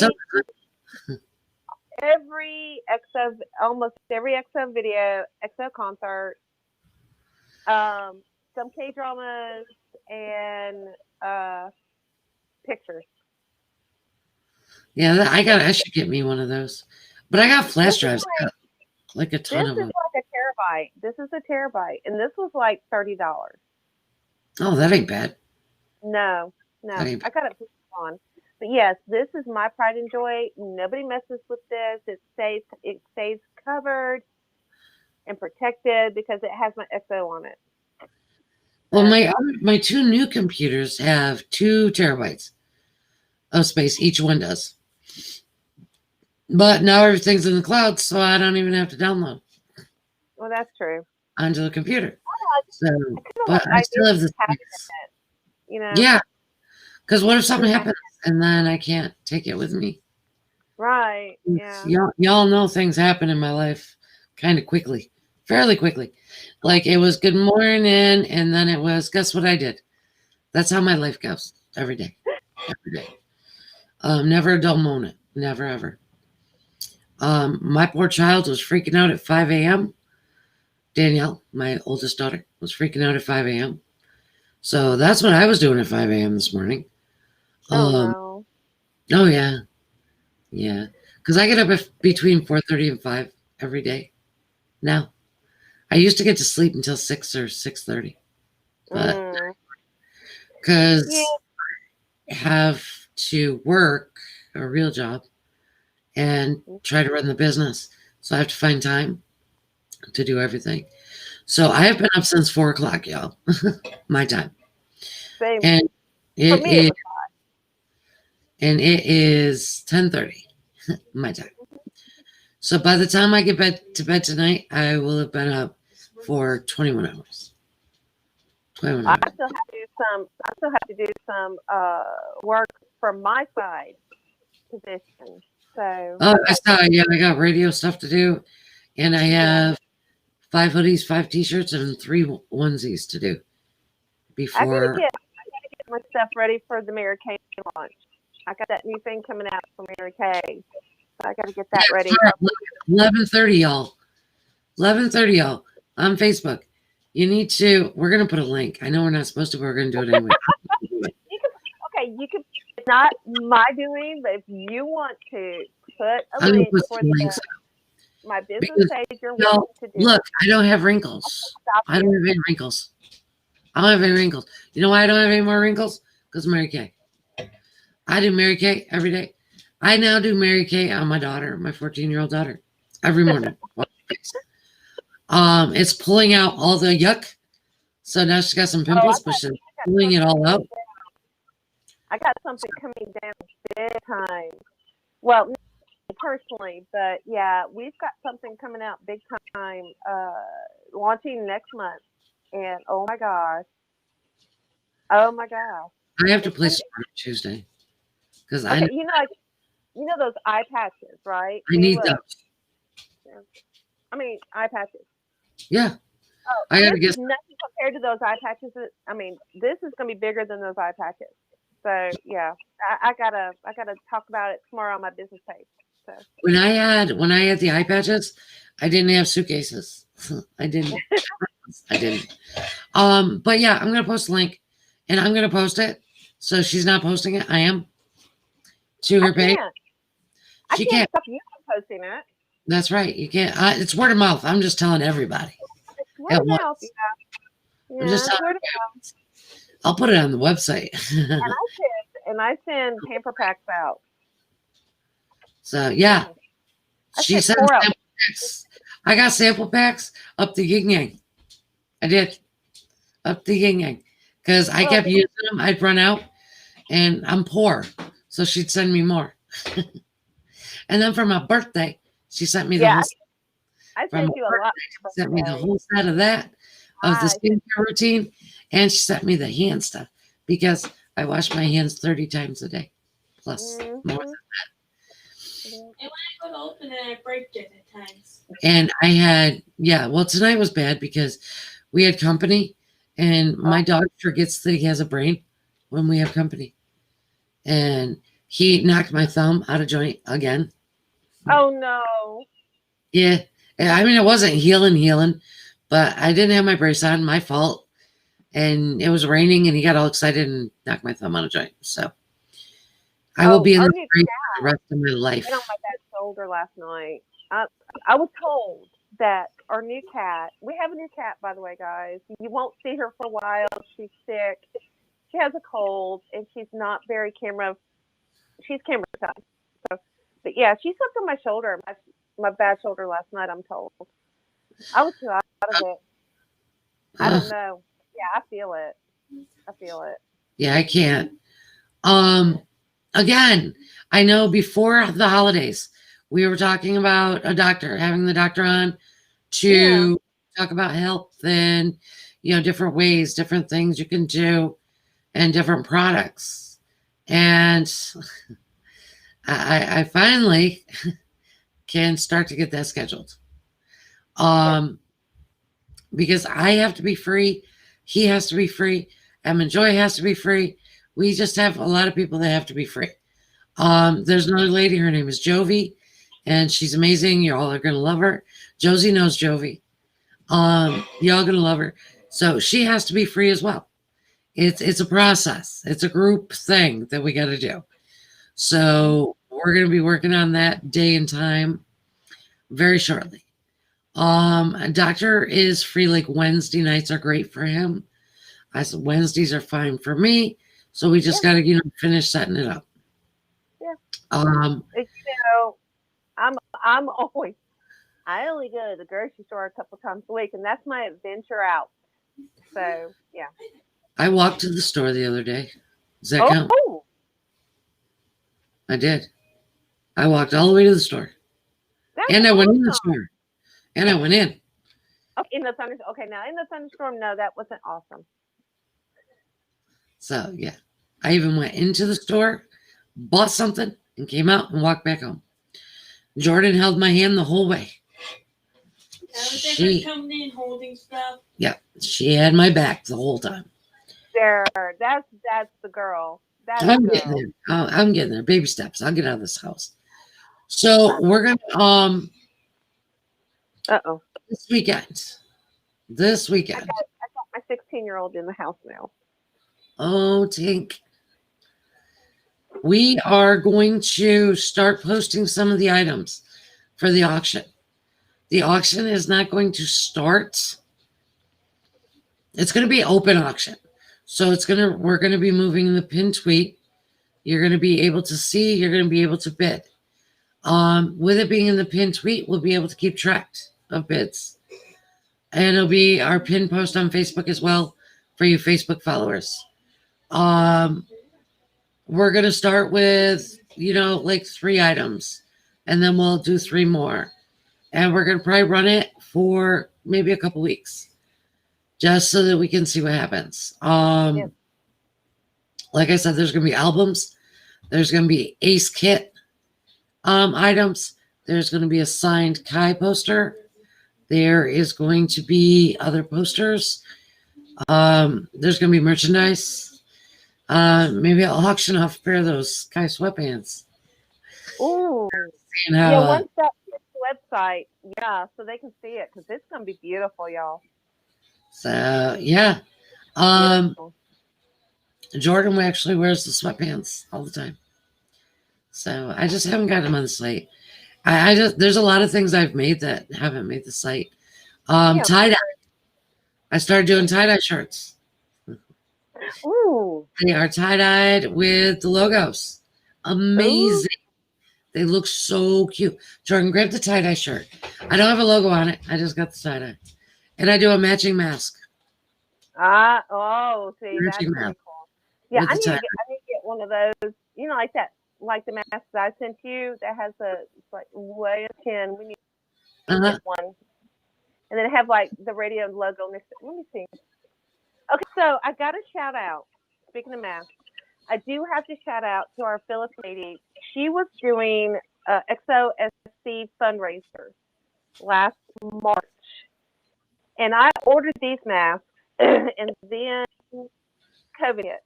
except almost every EXO video, EXO concert, some K dramas, and pictures. yeah, I should get me one of those. But I got flash This is drives. I got like a ton This of is them. like a terabyte. This is a terabyte, and this was like $30. Oh, that ain't bad. No, That ain't I bad. got it on. But yes, this is my pride and joy. Nobody messes with this. It stays covered and protected because it has my XO on it. Well, my two new computers have 2 terabytes of space. Each one does. But now everything's in the cloud, so I don't even have to download Well, that's true. onto the computer. So, I kind of but like I still have the having space. it, you know. Yeah, because what if something happens and then I can't take it with me? Right. Yeah. Y'all know things happen in my life kind of quickly, fairly quickly. Like it was good morning, and then it was guess what I did. That's how my life goes every day, every day. Never a dull moment, never ever. My poor child was freaking out at 5 a.m. Danielle, my oldest daughter, was freaking out at 5 a.m. So that's what I was doing at 5 a.m. this morning. Oh no. Oh yeah, yeah. Because I get up between 4:30 and 5 every day now. I used to get to sleep until 6 or 6:30, but because I have to work a real job and try to run the business, so I have to find time to do everything. So I have been up since 4 o'clock, y'all, my time, Same. and For me, it was it is 10:30 my time. So by the time I get to bed tonight, I will have been up for 21 hours. 21 hours. I still have to do some work from my side position. So. Oh, I saw. Yeah, I got radio stuff to do, and I have 5 hoodies, 5 t-shirts, and 3 onesies to do I gotta before. get my stuff ready for the Mary Kay launch. I got that new thing coming out for Mary Kay. So I gotta get that ready. 11:30, y'all. 11:30, y'all. On Facebook. You need to. We're gonna put a link. I know we're not supposed to, but we're gonna do it anyway. You could. It's not my doing, but if you want to put a I'm gonna link put for some links my business because, page, you're y'all, welcome to do. look, I don't have wrinkles. I don't have any wrinkles. I don't have any wrinkles. You know why I don't have any more wrinkles? Because Mary Kay. I do Mary Kay every day. I now do Mary Kay on my daughter, my 14-year-old daughter, every morning. It's pulling out all the yuck. So now she's got some pimples, but she's pulling it all out. I got something coming down big time. Well, not personally, but yeah, we've got something coming out big time, launching next month. And oh my gosh. I have to place it on Tuesday because Okay, you know those eye patches, right? I need those. I mean, eye patches. Yeah, Oh, I gotta this get. is nothing compared to those eye patches. I mean, this is going to be bigger than those eye patches. So yeah, I gotta talk about it tomorrow on my business page. So When I had the eye patches, I didn't have suitcases. I didn't. I didn't. But yeah, I'm gonna post a link, and I'm gonna post it. So she's not posting it. I am to her page. She can't stop you from posting it. That's right. You can't. It's word of mouth. I'm just telling everybody. It's word of mouth. Yeah. I'm just telling. I'll put it on the website. and I send pamper packs out. So yeah, she sent sample packs. I got sample packs up the yin yang. I did up the yin yang because I kept using them. I'd run out, and I'm poor, so she'd send me more. And then for my birthday, she sent me the whole. I sent you a lot. She sent me the whole set of that, of the skincare routine, and she sent me the hand stuff because I wash my hands 30 times a day, plus more than that. And when I go to open it, I break it at times. And I had, well, tonight was bad because we had company, and my dog forgets that he has a brain when we have company. And he knocked my thumb out of joint again. Oh, no. Yeah. I mean, it wasn't healing, but I didn't have my brace on, my fault. And it was raining, and he got all excited and knocked my thumb out of joint. So I will be in the brace for the rest of my life. I on my dad's shoulder last night. I was told that our new cat, we have a new cat, by the way, guys. You won't see her for a while. She's sick. She has a cold, and she's not very camera she's camera shy. So, but yeah, she slept on my shoulder, my bad shoulder last night. I'm told. I was too out of it. I don't know. Yeah, I feel it. I feel it. Yeah, I can't. Again, I know before the holidays, we were talking about a doctor, having the doctor on to talk about health and, different ways, different things you can do and different products. And I finally can start to get that scheduled. Because I have to be free. He has to be free. Emma Joy has to be free. We just have a lot of people that have to be free. There's another lady, her name is Jovi, and she's amazing. You all are gonna love her. Josie knows Jovi. Y'all gonna love her. So she has to be free as well. It's a process. It's a group thing that we gotta do. So we're gonna be working on that day and time very shortly. A doctor is free, like Wednesday nights are great for him. I said Wednesdays are fine for me. So we just gotta, finish setting it up. Yeah. I'm always. I only go to the grocery store a couple times a week, and that's my adventure out. So yeah. I walked to the store the other day. Does that count? I did. I walked all the way to the store. And I went in the store. And I went in. Oh, in the thunderstorm. Okay, now in the thunderstorm, no, that wasn't awesome. So yeah. I even went into the store, bought something, and came out and walked back home. Jordan held my hand the whole way. She coming in holding stuff. Yeah, she had my back the whole time. There, that's the girl. I'm getting there. I'm getting there. Baby steps. I'll get out of this house. So we're gonna this weekend. I got my 16-year-old in the house now. Oh, Tink. We are going to start posting some of the items for the auction. The auction is not going to start. It's going to be open auction. So we're going to be moving the pin tweet. You're going to be able to see, you're going to be able to bid. With it being in the pin tweet, we'll be able to keep track of bids. And it'll be our pin post on Facebook as well for you Facebook followers. We're going to start with, like 3 items, and then we'll do 3 more. And we're going to probably run it for maybe a couple weeks just so that we can see what happens. Like I said, there's going to be albums. There's going to be Ace Kit items. There's going to be a signed Kai poster. There is going to be other posters. There's going to be merchandise. Maybe I'll auction off a pair of those Kai sweatpants. Ooh. Once that hits the website, so they can see it, because it's going to be beautiful, y'all. So, yeah. Jordan actually wears the sweatpants all the time. So I just haven't got him on the site. There's a lot of things I've made that haven't made the site. Tie-dye. I started doing tie-dye shirts. Ooh. They are tie-dyed with the logos. Amazing. Ooh. They look so cute. Jordan, grab the tie-dye shirt. I don't have a logo on it. I just got the tie-dye. And I do a matching mask. See, that's pretty cool. Yeah, I need to get one of those, like that, like the mask that I sent you that has like way of 10. We need to get one. And then have like the radio logo next to it. Let me see. Okay, so I got a shout out. Speaking of masks, I do have to shout out to our Phyllis lady. She was doing XOSC fundraiser last March. And I ordered these masks and then COVID hit.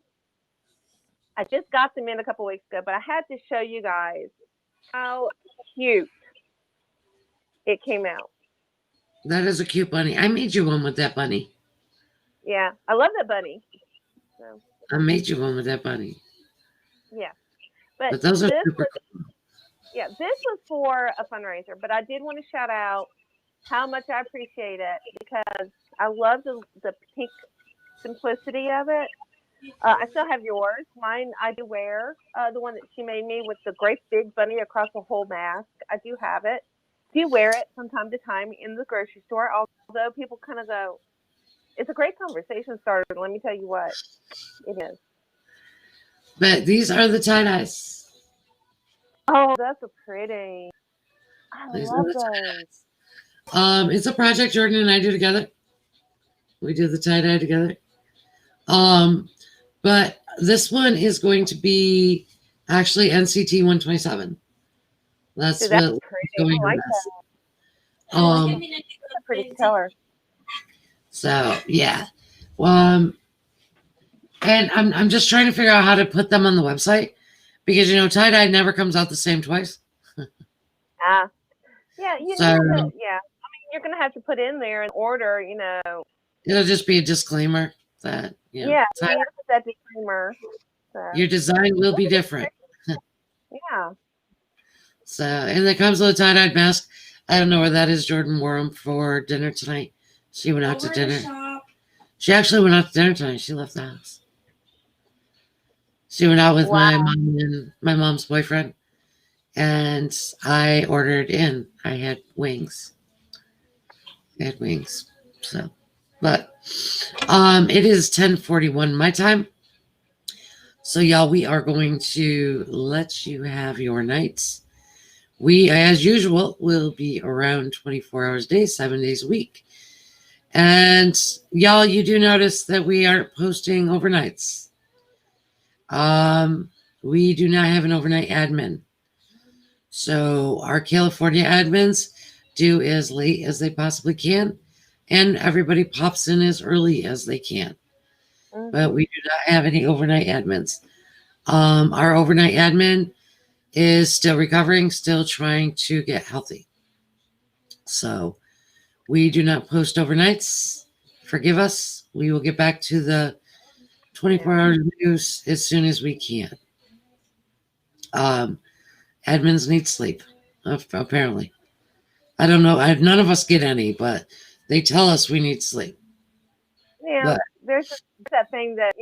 I just got them in a couple weeks ago, but I had to show you guys how cute it came out. That is a cute bunny. I made you one with that bunny. Yeah, I love that bunny. So. I made you one with that bunny. Yeah. But those are super cool. Yeah, this was for a fundraiser, but I did want to shout out how much I appreciate it, because I love the pink simplicity of it. I still have yours. Mine I do wear. The one that she made me with the great big bunny across the whole mask. I do have it. Do wear it from time to time in the grocery store. Although people kind of go, it's a great conversation starter. Let me tell you what it is. But these are the tie-dyes. Oh, that's a pretty. I These are love the those. tie-dyes. It's a project Jordan and I do together. We do the tie-dye together. But this one is going to be actually NCT 127. That's Dude, that's what pretty. going I like on that. this. Give me That's a pretty color. So yeah. And I'm just trying to figure out how to put them on the website because tie-dye never comes out the same twice. Ah, yeah, you So need to. Yeah, I mean, you're gonna have to put in there an order. it'll just be a disclaimer that Yeah, you tie-dye, need to put that disclaimer. So your design will be different. yeah. So and it comes with a tie-dyed mask. I don't know where that is. Jordan wore them for dinner tonight. She went out to dinner. She actually went out to dinner tonight. She left the house. She went out with my mom and my mom's boyfriend, and I ordered in. I had wings. So, but it is 10:41 my time. So y'all, we are going to let you have your nights. We, as usual, will be around 24 hours a day, 7 days a week. And y'all, you do notice that we aren't posting overnights. We do not have an overnight admin. So our California admins do as late as they possibly can, and everybody pops in as early as they can. Mm-hmm. But we do not have any overnight admins. Our overnight admin is still recovering, still trying to get healthy. So we do not post overnights. Forgive us. We will get back to the 24-hour news as soon as we can. Admins need sleep, apparently. I don't know. None of us get any, but they tell us we need sleep. Yeah, But there's that thing that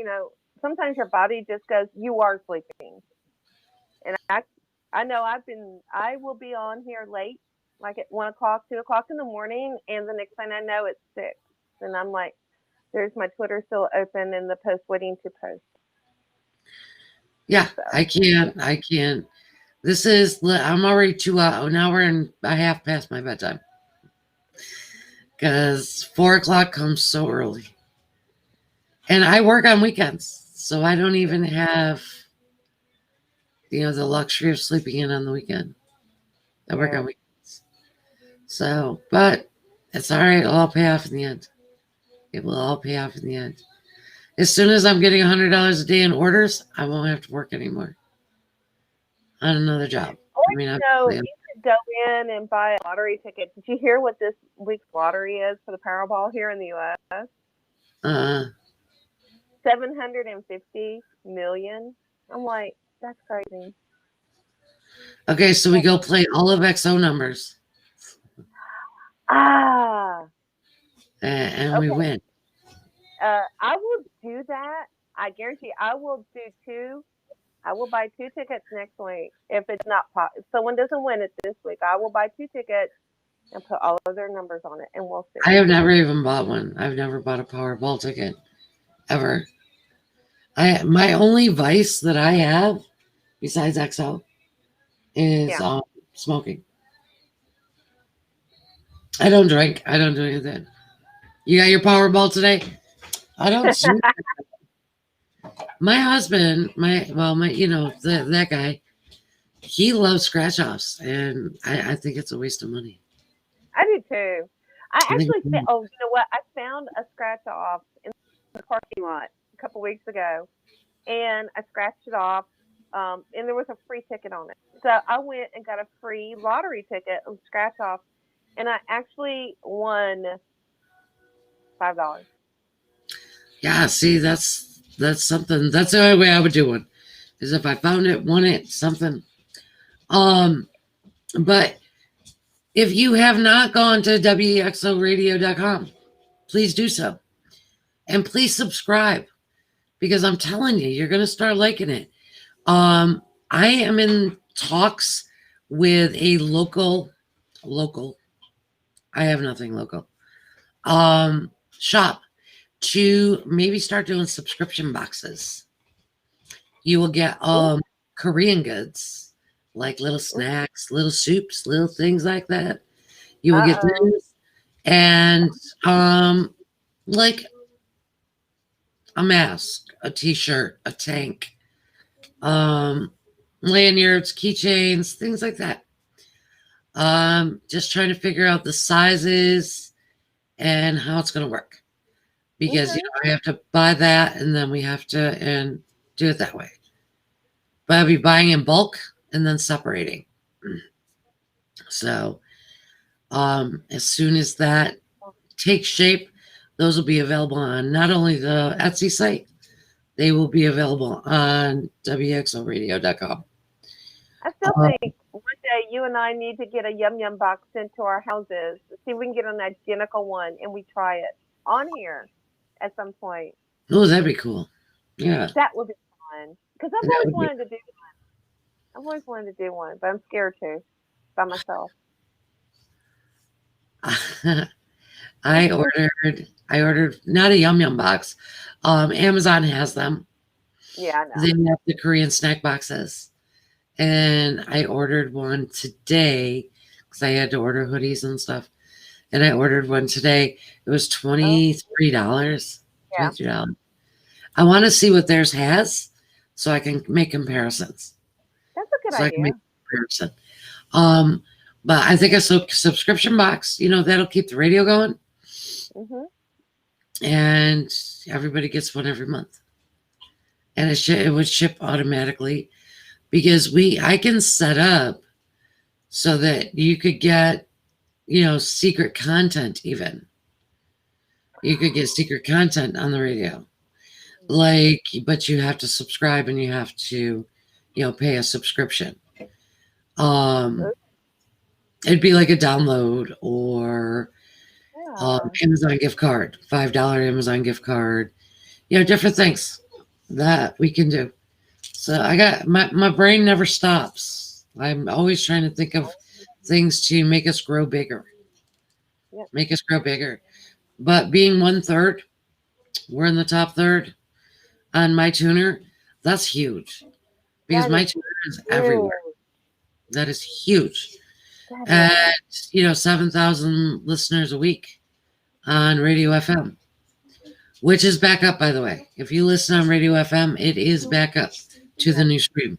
sometimes your body just goes, "You are sleeping," and I know I will be on here late, like at 1 o'clock, 2 o'clock in the morning, and the next thing I know, it's 6, and I'm like, "There's my Twitter still open and the post waiting to post." yeah, so. I can't. I'm already an hour and a half past my bedtime. Because 4 o'clock comes so early. And I work on weekends. So I don't even have, the luxury of sleeping in on the weekend. I work on weekends. So, but it's all right. It'll all pay off in the end. It will all pay off in the end. As soon as I'm getting $100 a day in orders, I won't have to work anymore on another job. You could go in and buy a lottery ticket. Did you hear what this week's lottery is for the Powerball here in the U.S.? 750 million. I'm like, that's crazy. Okay, so we go play all of XO numbers. And we win. I will do that. I guarantee I will do 2. I will buy 2 tickets next week. If it's not if someone doesn't win it this week, I will buy 2 tickets and put all of their numbers on it, and we'll see. I have never even bought one. I've never bought a Powerball ticket, ever. My only vice that I have, besides XO, is smoking. I don't drink. I don't do anything. You got your Powerball today? I don't do My husband, that guy, he loves scratch offs, and I think it's a waste of money. I do too. I actually you know what? I found a scratch off in the parking lot a couple weeks ago, and I scratched it off, and there was a free ticket on it. So I went and got a free lottery ticket on scratch off, and I actually won $5. Yeah, see, that's something. That's the only way I would do one, is if I found it, won it, something. But if you have not gone to wexoradio.com, please do so. And please subscribe, because I'm telling you, you're going to start liking it. I am in talks with a local, I have nothing local, shop to maybe start doing subscription boxes. You will get Korean goods, like little snacks, little soups, little things like that. You will get those, and like a mask, a t-shirt, a tank, lanyards, keychains, things like that. Just trying to figure out the sizes and how it's going to work, because I have to buy that, and then we have to and do it that way. But I'll be buying in bulk and then separating. So as soon as that takes shape, those will be available on not only the Etsy site, they will be available on wxoradio.com. I still think one day you and I need to get a Yum Yum box into our houses. See if we can get an identical one and we try it on here at some point. Oh, that'd be cool. Yeah. That would be fun. Because I've always wanted to do one. I've always wanted to do one, but I'm scared to by myself. I ordered not a Yum Yum box. Amazon has them. Yeah, I know. They have the Korean snack boxes. And I ordered one today because I had to order hoodies and stuff. And I ordered one today. It was $23. Yeah. $23. I want to see what theirs has so I can make comparisons. That's a good idea. I can make a comparison. But I think a subscription box, that'll keep the radio going. Mm-hmm. And everybody gets one every month. And it would ship automatically, because I can set up so that you could get, secret content even. You could get secret content on the radio. But you have to subscribe and you have to, pay a subscription. It'd be like a download or Amazon gift card, $5 Amazon gift card, different things that we can do. So I got my brain never stops. I'm always trying to think of things to make us grow bigger. Yep. Make us grow bigger. But being 1/3, we're in the top third on my tuner. That's huge, because my tuner is everywhere. That is huge. And 7,000 listeners a week on Radio FM, which is back up, by the way. If you listen on Radio FM, it is back up to the new stream.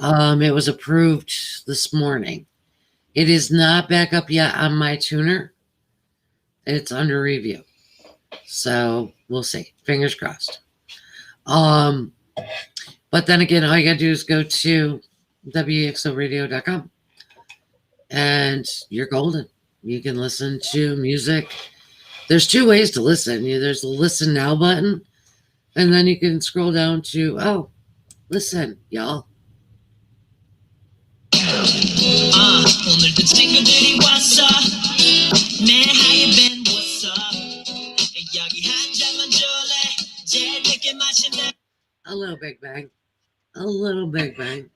It was approved this morning. It is not back up yet on my tuner. It's under review. So we'll see. Fingers crossed. But then again, all you gotta do is go to wxoradio.com and you're golden. You can listen to music. There's two ways to listen. There's the listen now button, and then you can scroll down to listen, y'all. 오늘도 친구들이 왔어. 네, how you been? What's up? 여기 한 잔만 줄래? 제일 늦게 마시네. A little Big Bang. A little Big Bang.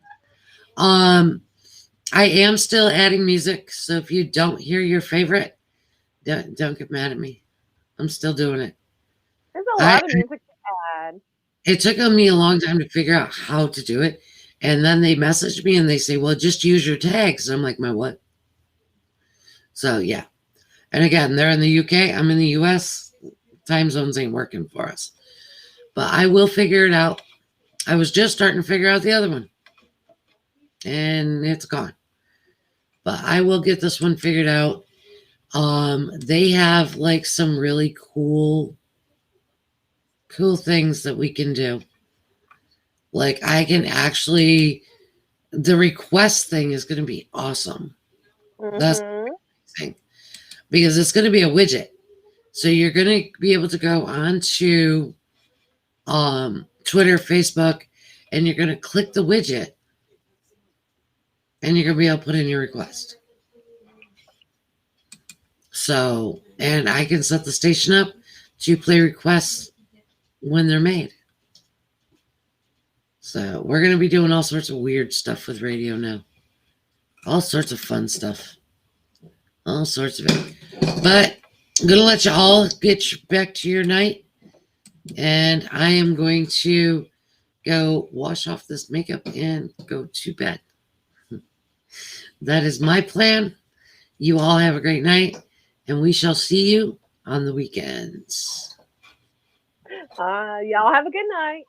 I am still adding music, so if you don't hear your favorite, don't get mad at me. I'm still doing it. There's a lot of music to add. It took me a long time to figure out how to do it. And then they messaged me and they say, well, just use your tags. I'm like, my what? So, yeah. And again, they're in the UK. I'm in the US. Time zones ain't working for us. But I will figure it out. I was just starting to figure out the other one. And it's gone. But I will get this one figured out. They have like some really cool things that we can do. Like I can actually, the request thing is going to be awesome. Mm-hmm. That's amazing, because it's going to be a widget. So you're going to be able to go onto Twitter, Facebook, and you're going to click the widget and you're going to be able to put in your request. So, and I can set the station up to play requests when they're made. So we're going to be doing all sorts of weird stuff with radio now. All sorts of fun stuff. All sorts of it. But I'm going to let you all get back to your night. And I am going to go wash off this makeup and go to bed. That is my plan. You all have a great night. And we shall see you on the weekends. Y'all have a good night.